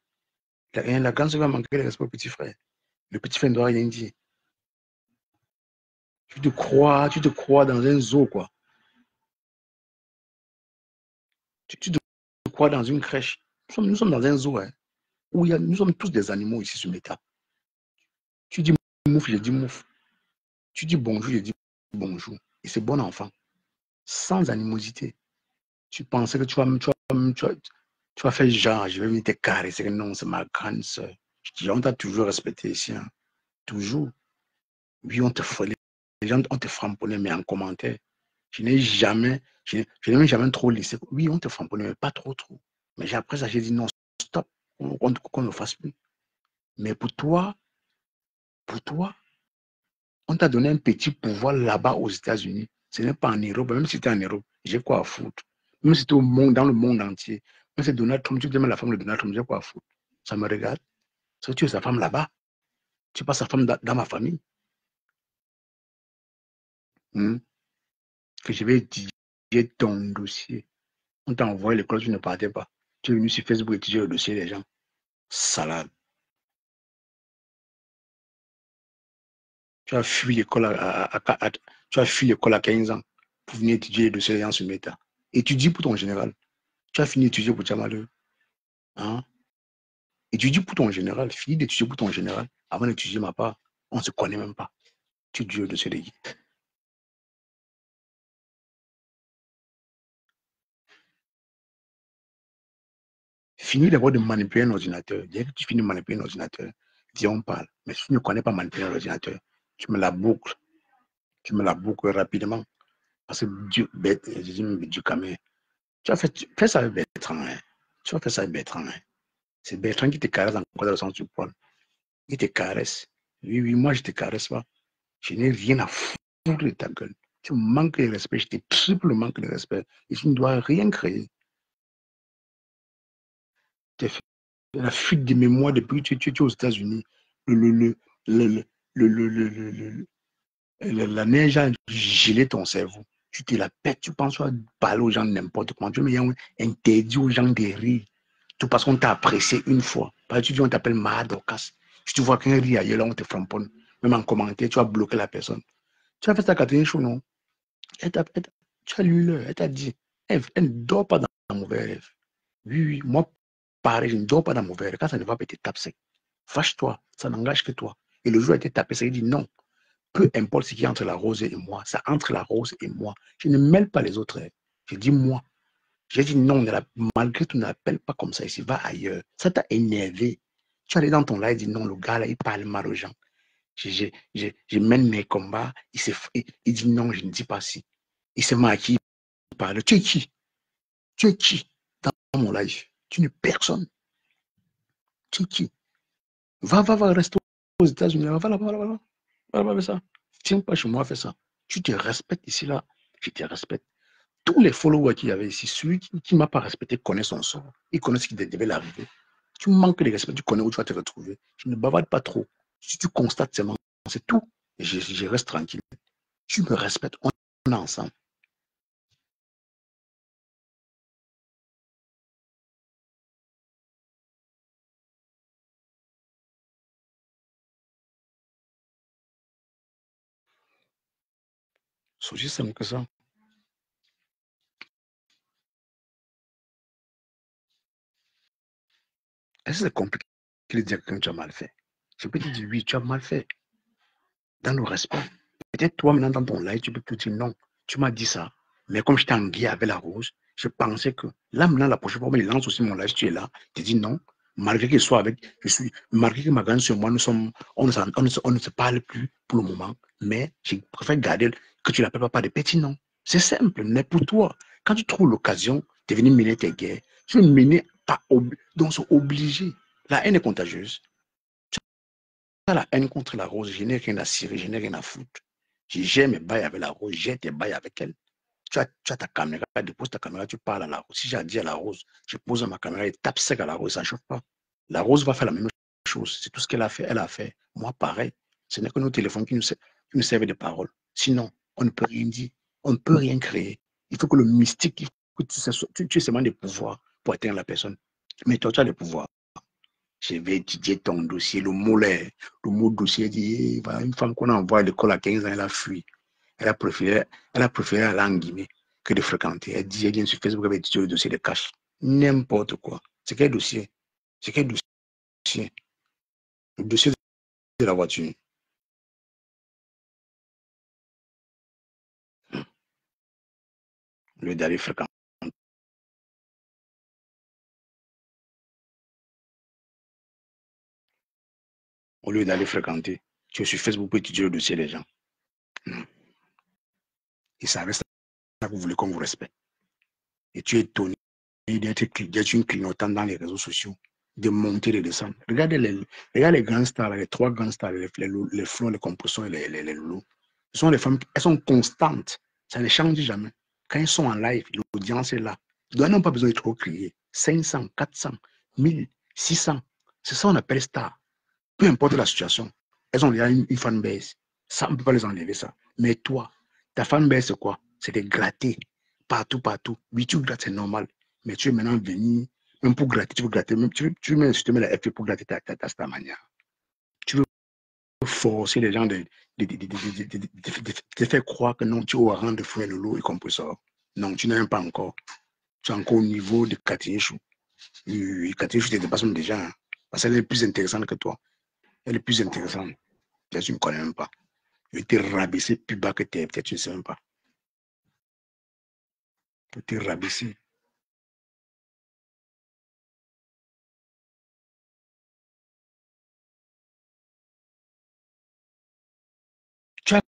La grande sœur va manquer le respect au petit frère. Le petit frère ne doit rien dire. Tu te crois dans un zoo, quoi. Tu te crois dans une crèche. Nous sommes dans un zoo, hein, où nous sommes tous des animaux ici sur Meta. Tu dis mouf, je dis mouf. Tu dis bonjour, je dis bonjour. Et c'est bon enfant. Sans animosité. Tu pensais que tu vas faire genre, je vais venir te caresser. Non, c'est ma grande soeur. On t'a toujours respecté ici. Hein. Toujours. Oui, les gens on te frapponnait, mais en commentaire. Je n'ai jamais, je n'ai même jamais trop laissé. Oui, on te frapponnait, mais pas trop, trop. Mais après ça, j'ai dit non, stop, qu'on ne fasse plus. Mais pour toi, on t'a donné un petit pouvoir là-bas aux États-Unis. Ce n'est pas en Europe, même si c'était en Europe, j'ai quoi à foutre. Même si c'était au monde, dans le monde entier. Même si Donald Trump, tu dis la femme de Donald Trump, j'ai quoi à foutre. Ça me regarde. Si tu es sa femme là-bas, tu pas sa femme dans ma famille. Hmm. Que je vais étudier ton dossier. On t'a envoyé l'école, tu ne partais pas. Tu es venu sur Facebook étudier le dossier des gens. Salade. Tu as fui l'école tu as fui l'école à 15 ans pour venir étudier le dossier des gens sur Meta. Étudie pour ton général. Tu as fini d'étudier pour Tchamaleu. Hein? Étudie pour ton général. Finis d'étudier pour ton général avant d'étudier ma part. On ne se connaît même pas. Tu étudies le dossier des gens. Finis d'abord de manipuler un ordinateur. Dès que tu finis de manipuler un ordinateur, viens, on parle. Mais si tu ne connais pas manipuler un ordinateur, tu me la boucles. Tu me la boucles rapidement. Parce que Dieu, je dis, Dieu Camé, tu as fais ça avec Bertrand. Hein. Tu vas faire ça avec Bertrand. Hein. C'est Bertrand qui te caresse encore dans le sens du poil. Il te caresse. Oui, oui, moi, je te caresse pas. Je n'ai rien à foutre de ta gueule. Tu manques de respect, je te triple manque de respect. Et tu ne dois rien créer. Tu as fait la fuite de mémoire depuis que tu es aux États-Unis. Le, le, le, le, le, le, le, le, le, la neige a gelé ton cerveau. Tu te la pètes, tu penses à parler aux gens n'importe comment. Tu me interdit aux gens de rire. Tout parce qu'on t'a apprécié une fois. Parce que tu dis on t'appelle Mahadokas. Si tu vois qu'un rit ailleurs, là, on te framponne. Même en commentaire, tu as bloqué la personne. Tu as fait ça à Catherine Chou, non? Tu as lu l'heure, elle t'a dit. Elle ne dort pas dans mauvais rêve. Oui, oui, moi, pareil, je ne dors pas dans mauvais rêve. Quand ça ne va pas, tu tapes sec. Fâche-toi, ça n'engage que toi. Et le jour où elle était tapé, ça, il dit non. Peu importe ce qui est entre la rose et moi, ça entre la rose et moi. Je ne mêle pas les autres. Je dis moi. J'ai dit non, malgré tout, ne l'appelle pas comme ça ici, va ailleurs. Ça t'a énervé. Tu allais dans ton live et dis non, le gars là, il parle mal aux gens. Je mène mes combats. Il dit non, je ne dis pas si. Il se met à qui il parle. Tu es qui? Tu es qui dans mon live? Tu n'es personne. Tu es qui? Va, reste aux États-Unis. Va là-bas. Va, fais ça. Tiens pas chez moi, fais ça. Tu te respectes ici, là. Je te respecte. Tous les followers qu'il y avait ici, celui qui ne m'a pas respecté connaît son sort. Il connaît ce qui devait l'arriver. Tu manques de respect, tu connais où tu vas te retrouver. Je ne bavarde pas trop. Si tu constates seulement, c'est tout. Et je reste tranquille. Tu me respectes, on est ensemble. C'est aussi simple que ça. Est-ce que c'est compliqué de dire que tu as mal fait? Je peux te dire oui, tu as mal fait. Dans le respect. Peut-être toi, maintenant, dans ton live, tu peux te dire non. Tu m'as dit ça. Mais comme je t'ai enguillé avec la rose, je pensais que là, maintenant, la prochaine fois, il lance aussi mon live, tu es là. Tu dis non. Malgré qu'il soit avec, malgré que ma grande sur moi, on ne se parle plus pour le moment. Mais je préfère garder que tu l'appelles pas de petit nom. C'est simple, mais pour toi, quand tu trouves l'occasion de venir mener tes guerres, tu veux mener pas donc c'est obligé. La haine est contagieuse. La haine contre la rose, je n'ai rien à cirer, je n'ai rien à foutre. J'ai mes bails avec la rose, j'ai tes bails avec elle. Tu as ta caméra, dépose ta caméra, tu parles à la rose. Si j'ai dit à la rose, je pose ma caméra et tape sec à la rose, ça ne chauffe pas. La rose va faire la même chose. C'est tout ce qu'elle a fait. Elle a fait. Moi, pareil. Ce n'est que nos téléphones qui nous servent de parole. Sinon, on ne peut rien dire. On ne peut rien créer. Il faut que le mystique, tu aies seulement des pouvoirs pour atteindre la personne. Mais toi, tu as les pouvoirs. Je vais étudier ton dossier. Le mot dossier dit, voilà, une femme qu'on envoie à l'école à 15 ans, elle a fui. Elle a préféré aller en Guinée que de fréquenter. Elle dit, elle vient sur Facebook, elle va étudier le dossier de cash. N'importe quoi. C'est quel dossier? C'est quel dossier? Le dossier de la voiture. Au lieu d'aller fréquenter. Au lieu d'aller fréquenter, tu es sur Facebook pour étudier le dossier des gens. Et c'est avec ça que vous voulez qu'on vous respecte. Et tu es étonné d'être une clignotante dans les réseaux sociaux, de monter et de descendre. Regardez les grands stars, les trois grands stars, les flots, les compressions et les loulous. Ce sont des femmes, elles sont constantes. Ça ne change jamais. Quand elles sont en live, l'audience est là. Ils n'ont pas besoin de trop crier. 500, 400, 1000, 600. C'est ça qu'on appelle star. Peu importe la situation. Elles ont déjà une fanbase. Ça, on ne peut pas les enlever, ça. Mais toi, ta fanbase, c'est quoi? C'est de gratter. Partout, partout. Oui, tu grattes, c'est normal. Mais tu es maintenant venu, même pour gratter, tu veux gratter, même, tu mets la FP pour gratter ta manière. Tu veux forcer les gens de faire croire que non, tu es au rang de frère Lolo et compresseur. Non, tu n'es pas encore. Tu es encore au niveau de Katichou. Katichou te dépasse déjà. Hein, parce qu'elle est plus intéressante que toi. Elle est plus intéressante. Peut-être tu ne me connais même pas. Je vais te rabaisser plus bas que t'es. Peut-être tu ne sais même pas. Je vais te rabaisser. Tu as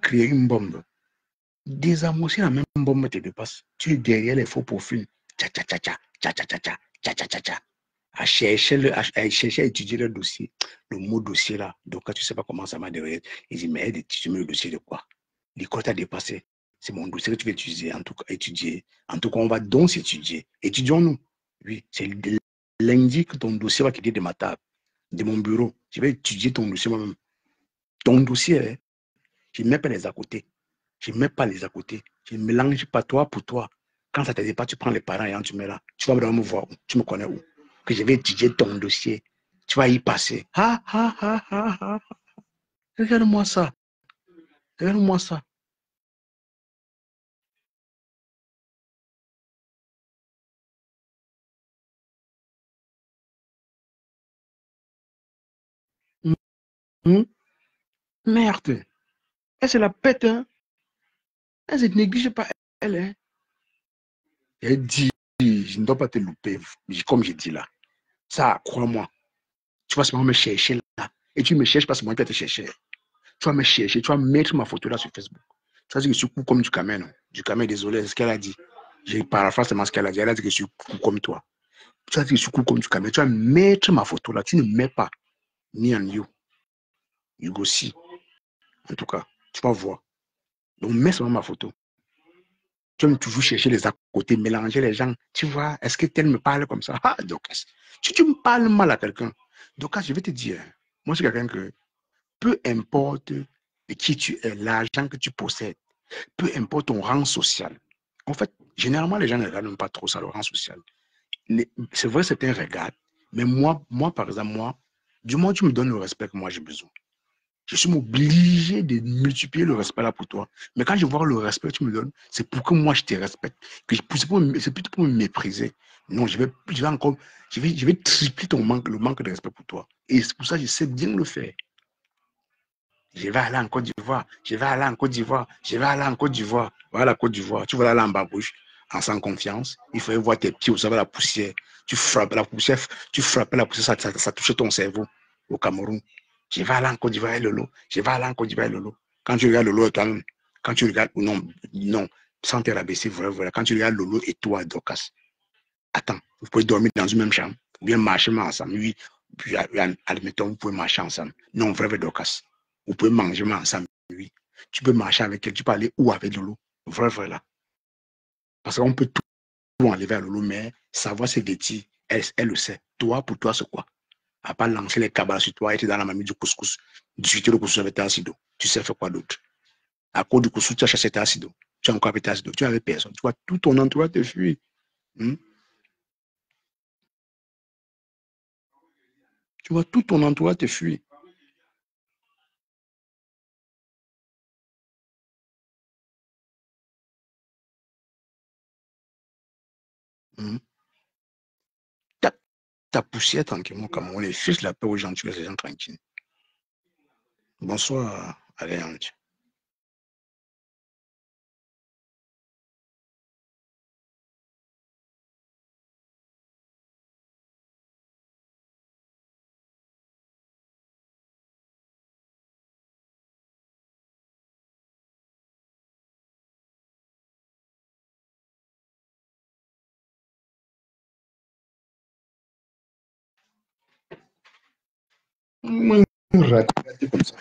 créé une bombe. Désamorcer la même bombe te dépasse. Tu es derrière les faux profils. Tcha tcha tcha tcha tcha tcha tcha tcha tcha tcha tcha. À chercher à étudier le dossier. Le mot dossier là. Donc quand tu ne sais pas comment ça m'a derrière, il dit mais tu mets le dossier de quoi? L'école t'a dépassé. C'est mon dossier que tu veux étudier. En tout cas, étudier. En tout cas, on va donc s'étudier. Étudions-nous. Oui, c'est lundi que ton dossier va quitter de ma table, de mon bureau. Je vais étudier ton dossier moi-même. Ton dossier, hein, je ne mets pas les à côté. Je ne mets pas les à côté. Je ne mélange pas toi pour toi. Quand ça ne te dit pas, tu prends les parents et tu mets là. Tu vas vraiment me voir où? Tu me connais où? Que je vais étudier ton dossier. Tu vas y passer. Ah, ah, ah, ah, ah. Regarde-moi ça. Regarde-moi ça. Merde. Elle se la pète. Hein? Elle ne néglige pas. Elle, hein? Elle dit, je ne dois pas te louper. Comme je dis là. Ça, crois-moi. Tu vas seulement me chercher là. Et tu me cherches parce que moi, je vais te chercher. Tu vas me chercher, tu vas mettre ma photo là sur Facebook. Tu vas dire que je suis cool comme du Cameroun. Du Cameroun, désolé, c'est ce qu'elle a dit. J'ai paraphrase seulement ce qu'elle a dit. Elle a dit que je suis cool comme toi. Tu vas dire que je suis cool comme du Cameroun. Tu vas mettre ma photo là. Tu ne mets pas. Ni en you. You go see. En tout cas, tu vas voir. Donc, mets seulement ma photo. Tu vas toujours chercher les à côté, mélanger les gens. Tu vois, est-ce que tel me parle comme ça? Ah, donc, si tu me parles mal à quelqu'un, donc, je vais te dire, moi, je suis quelqu'un que, peu importe qui tu es, l'argent que tu possèdes, peu importe ton rang social. En fait, généralement, les gens ne regardent même pas trop ça, le rang social. C'est vrai, c'est un regard. Mais moi, par exemple, du moins, tu me donnes le respect que moi j'ai besoin. Je suis obligé de multiplier le respect là pour toi. Mais quand je vois le respect que tu me donnes, c'est pour que moi je te respecte. C'est plutôt pour me mépriser. Non, je vais tripler le manque de respect pour toi. Et c'est pour ça que je sais bien le faire. Je vais aller en Côte d'Ivoire, je vais aller en Côte d'Ivoire, je vais aller en Côte d'Ivoire. Voilà la Côte d'Ivoire, tu vas aller en bas gauche, en sans confiance. Il faut voir tes pieds, vous savez, la poussière. Tu frappes la poussière, ça touche ton cerveau au Cameroun. Je vais aller en Côte d'Ivoire et Lolo, je vais aller en Côte d'Ivoire et Lolo. Quand tu regardes Lolo, quand tu regardes, non, sans te rabaisser, voilà, quand tu regardes Lolo et toi, Dorcas, attends, vous pouvez dormir dans une même chambre, ou bien marcher ensemble, oui, puis admettons, vous pouvez marcher ensemble. Non, vrai, Dorcas. Vous pouvez manger ensemble, oui. Tu peux marcher avec elle, tu peux aller où avec Lolo? Vrai, là. Parce qu'on peut tout enlever à Lolo, mais savoir se vêtir, elle le sait. Toi, pour toi, c'est quoi? À part lancer les cabas sur toi et être dans la mamie du couscous, discuter le couscous avec ta acido. Tu sais faire quoi d'autre? À cause du couscous, tu as cherché ta acido. Tu as encore avec ta acido. Tu n'avais personne. Tu vois, tout ton entourage te fuit. Hmm? Tu vois, tout ton entourage te fuit. Hmm? Ta poussière tranquillement comme on les fiche la paix aux gens, tu laisses les gens tranquilles. Bonsoir, Alliance. Raté comme ça.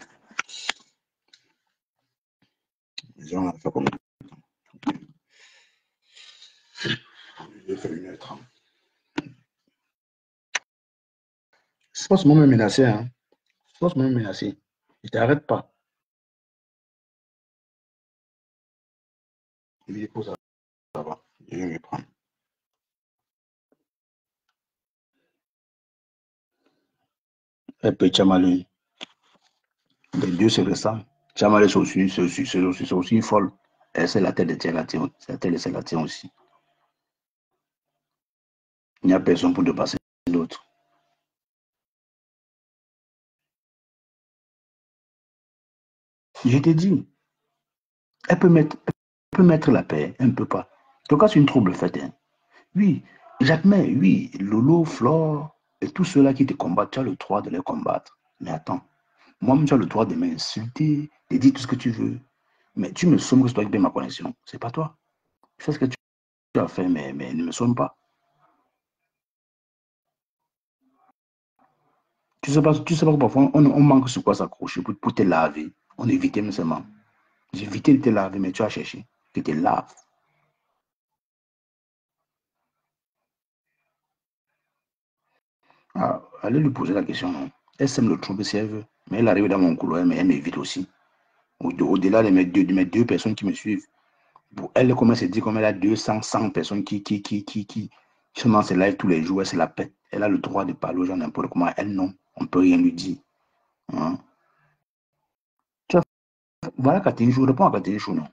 Les gens ont fait comme j'ai fait 1h30. C'est pas seulement me menacer, hein. C'est pas seulement me menacer. Il t'arrête pas. Il dit, pose ça va. Je vais me prendre. Un peu Tchamalé. Les deux se ressemblent. Tchamalé, c'est aussi une folle. Elle, c'est la tête de Tchalatien. C'est la tête de Tchalatien aussi. Il n'y a personne pour dépasser l'autre. Je t'ai dit, elle peut mettre la paix, elle ne peut pas. Donc, c'est une trouble faite. Hein. Oui, j'admets, oui, Lolo, Flore et tous ceux-là qui te combattent, tu as le droit de les combattre. Mais attends, moi-même, tu as le droit de m'insulter, de dire tout ce que tu veux. Mais tu me sommes que c'est toi qui paie ma connexion. C'est pas toi. Fais ce que tu as fait, mais ne me somme pas. Tu sais pas que parfois, on manque sur quoi s'accrocher pour te laver. On évitait seulement. J'évitais de te laver, mais tu as cherché. Que te laves. Ah, allez lui poser la question, non. Elle sème le trouble si elle veut. Mais elle arrive dans mon couloir, mais elle m'évite aussi. Au-delà de mes deux personnes qui me suivent. Pour elle, comme elle se dit, comme elle a 200, 100 personnes qui sont dans ses lives tous les jours, elle se la pète. Elle a le droit de parler aux gens n'importe comment. Elle, non. On ne peut rien lui dire. Hein. Voilà Katinchou, réponds à Katinchou, non.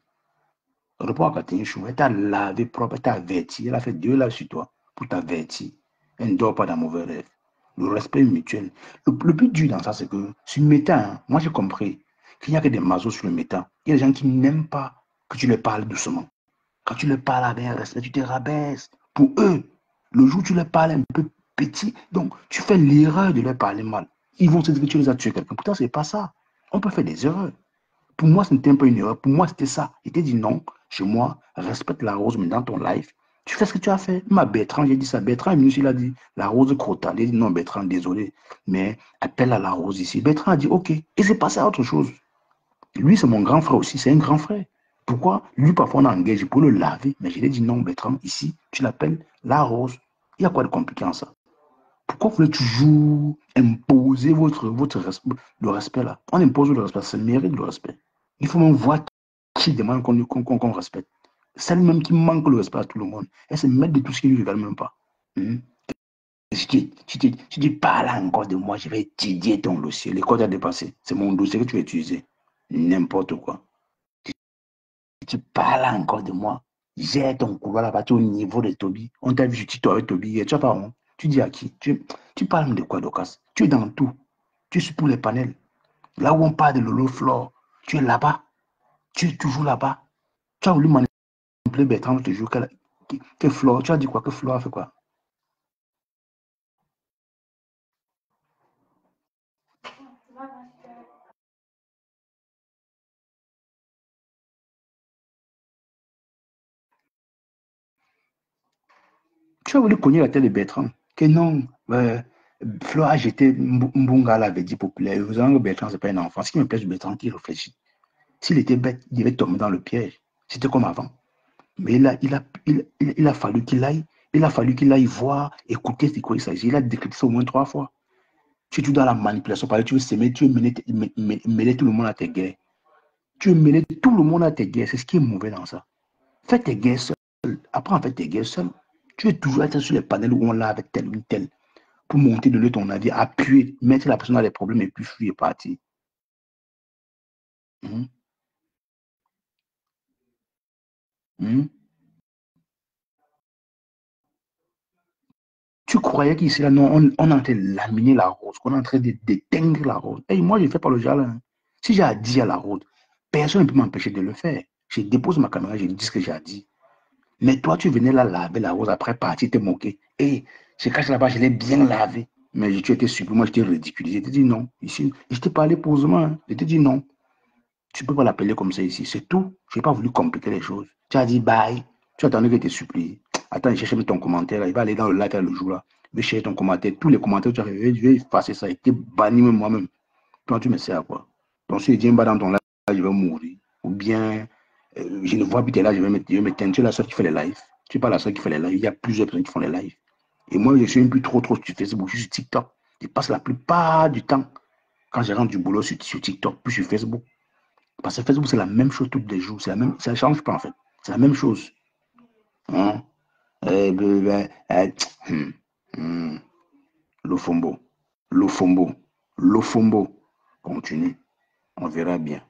Réponds à Katinchou. Elle t'a lavé propre, elle t'a averti. Elle a fait 2 lives sur toi pour t'avertir. Elle ne dort pas dans mauvais rêve. Le respect mutuel. Le plus dur dans ça, c'est que sur le méta, hein, moi j'ai compris qu'il n'y a que des mazos sur le méta. Il y a des gens qui n'aiment pas que tu leur parles doucement. Quand tu leur parles avec respect, tu te rabaisses. Pour eux, le jour où tu leur parles un peu petit, donc tu fais l'erreur de leur parler mal. Ils vont se dire que tu les as tués quelqu'un. Pourtant, ce n'est pas ça. On peut faire des erreurs. Pour moi, ce n'était pas une erreur. Pour moi, c'était ça. Il t'a dit non, chez moi, respecte la rose, mais dans ton live, tu fais ce que tu as fait. Ma Bertrand, j'ai dit ça. Bertrand, il a dit la rose crota. Il a dit non, Bertrand, désolé, mais appelle à la rose ici. Bertrand a dit ok. Et c'est passé à autre chose. Lui, c'est mon grand frère aussi. C'est un grand frère. Pourquoi? Lui, parfois, on engage pour le laver. Mais je lui ai dit non, Bertrand, ici, tu l'appelles la rose. Il y a quoi de compliqué en ça? Pourquoi vous voulez toujours imposer le respect là? On impose le respect, ça mérite le respect. Il faut même voir qui demande qu'on respecte. Celle-même qui manque le respect à tout le monde. Elle se met de tout ce qui ne lui regarde même pas. Hmm? Si tu parles encore de moi, je vais étudier ton dossier. L'école a dépassé. C'est mon dossier que tu vas utiliser. N'importe quoi. Si tu parles encore de moi, j'ai ton couloir là-bas, tu es au niveau de Toby. On t'a vu, tu avec Toby. Tu n'as pas honte. Tu dis à qui? Tu parles de quoi, Docas? Tu es dans tout. Tu suis pour les panels. Là où on parle de Lolo Flore, tu es là-bas. Tu es toujours là-bas. Tu as voulu manipuler Bertrand, je te jure que Flore, tu as dit quoi? Que Flore a fait quoi? Tu as voulu cogner la tête de Bertrand. Que non, Flore a jeté Mbunga, l'avait dit populaire. Vous savez que Bertrand, ce n'est pas un enfant. Ce qui me plaît de Bertrand, qui réfléchit. S'il était bête, il devait tomber dans le piège. C'était comme avant. Mais il a fallu qu'il aille. Il a fallu qu'il aille voir, écouter de quoi il s'agit. Il a décrypté ça au moins 3 fois. Si tu es dans la manipulation, tu veux s'aimer, tu veux mêler tout le monde à tes guerres. Tu veux mêler tout le monde à tes guerres. C'est ce qui est mauvais dans ça. Fais tes guerres seul. Apprends à faire tes guerres seul. Tu veux toujours être sur les panels où on l'a avec tel ou tel. Pour monter, donner ton avis, appuyer, mettre la personne dans les problèmes et puis fuir et partir. Mmh. Mmh. Tu croyais qu'ici, là, non, on est en train de laminer la rose, qu'on est en train d'éteindre la rose. Et moi, je ne fais pas le jardin. Si j'ai à dire à la rose, personne ne peut m'empêcher de le faire. Je dépose ma caméra, je dis ce que j'ai à dire. Mais toi, tu venais là laver la rose après partir te moquer. Et je cache là-bas, je l'ai bien lavé. Mais tu étais surpris, moi, je t'ai ridiculisé. Je t'ai dit non. Ici, je t'ai parlé posément. Hein. Je t'ai dit non. Tu ne peux pas l'appeler comme ça ici. C'est tout. Je n'ai pas voulu compliquer les choses. Tu as dit bye. Tu attendais que tu supplies. Attends, il cherche ton commentaire. Là. Il va aller dans le live le jour là. Il va chercher ton commentaire. Tous les commentaires que tu as fait, je vais effacer ça. Il t'est banni même moi-même. Toi, tu me sais à quoi? Donc, si je dis dans ton live, je vais mourir. Ou bien, je ne vois plus tes lives, je vais m'éteindre. Tu es la seule qui fait les lives. Tu n'es pas la seule qui fait les lives. Il y a plusieurs personnes qui font les lives. Et moi, je suis un peu trop sur Facebook. Je suis sur TikTok. Je passe la plupart du temps quand je rentre du boulot sur TikTok, puis sur Facebook. Parce que Facebook, c'est la même chose tous les jours. C'est la même, ça ne change pas en fait. C'est la même chose. Hein? Eh, ben, Lofombo. Lofombo. Lofombo. Continue. On verra bien.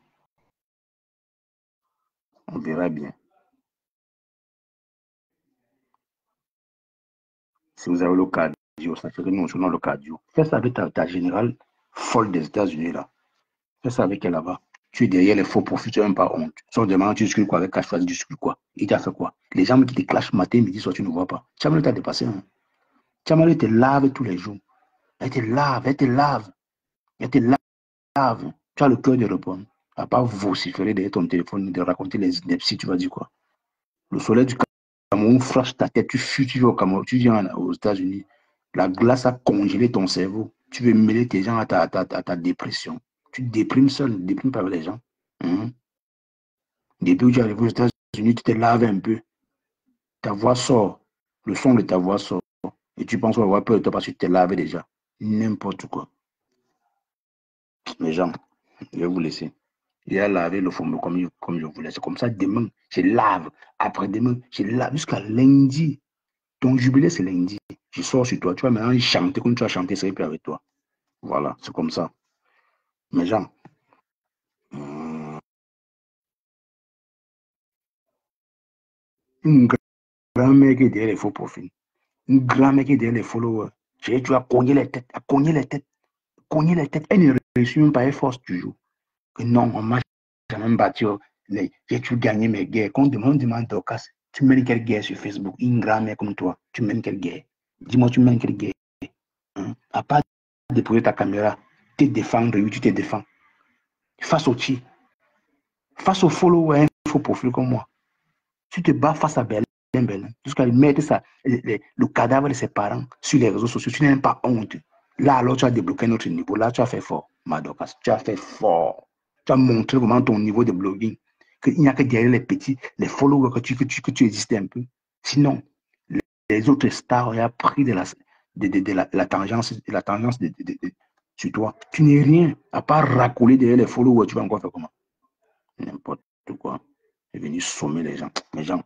On verra bien. Si vous avez le cardio, ça fait que nous, on a le cardio. Fais ça avec ta générale folle des États-Unis là. Fais ça avec elle là-bas. Tu es derrière les faux profits, tu n'as même pas honte. Sans demander, tu discutes quoi avec cash tu discutes quoi. Il t'a fait quoi? Les gens qui te clashent matin, midi, soir, tu ne vois pas. Chamalo t'a dépassé. Hein? Chamalo te lave tous les jours. Elle te lave, elle te lave, elle te lave. Tu as le cœur de répondre. À part vociférer derrière ton téléphone, de raconter les inepties, tu vas dire quoi? Le soleil du Cameroun flash ta tête, tu fuis, tu vas au Cameroun, tu viens aux États-Unis. La glace a congelé ton cerveau. Tu veux mêler tes gens à ta dépression. Tu te déprimes seul, ne déprimes pas avec les gens. Hein? Depuis que tu arrives aux États-Unis, tu te laves un peu. Ta voix sort. Le son de ta voix sort. Et tu penses avoir peur de toi parce que tu te laves déjà. N'importe quoi. Les gens, je vais vous laisser. Il a lavé le fond comme je voulais. C'est comme ça, demain, je lave. Après-demain, je lave jusqu'à lundi. Ton jubilé, c'est lundi. Je sors sur toi. Tu vas maintenant chanter comme tu as chanté, c'est plus avec toi. Voilà, c'est comme ça. Mes gens, une grand-mère qui est derrière les faux profils. Une grand-mère qui est derrière les followers. Tu as cogné les têtes, à cogner les têtes, cogner les têtes. Elle ne réussit même pas, elle force toujours. Que non, on m'a jamais battu. J'ai toujours gagné mes guerres. Quand on demande Dorcas, tu mènes quelle guerre sur Facebook? Une grand-mère comme toi, tu mènes quelle guerre? Dis-moi, tu mènes quelle guerre? Hein? À part déposer ta caméra, te défendre, oui, tu te défends. Face au chi, face au follower, un faux profil comme moi. Tu te bats face à Berlin, jusqu'à mettre le cadavre de ses parents sur les réseaux sociaux. Tu n'as même pas honte. Là, alors, tu as débloqué notre niveau. Là, tu as fait fort, Madocas. Tu as fait fort. Tu as montré vraiment ton niveau de blogging. Qu'il n'y a que derrière les petits, les followers que tu existais un peu. Sinon, les autres stars ont pris la tangence, sur toi. Tu n'es rien. À part racoler derrière les followers, tu vas encore faire comment? N'importe quoi. C'est venu sommer les gens. Les gens.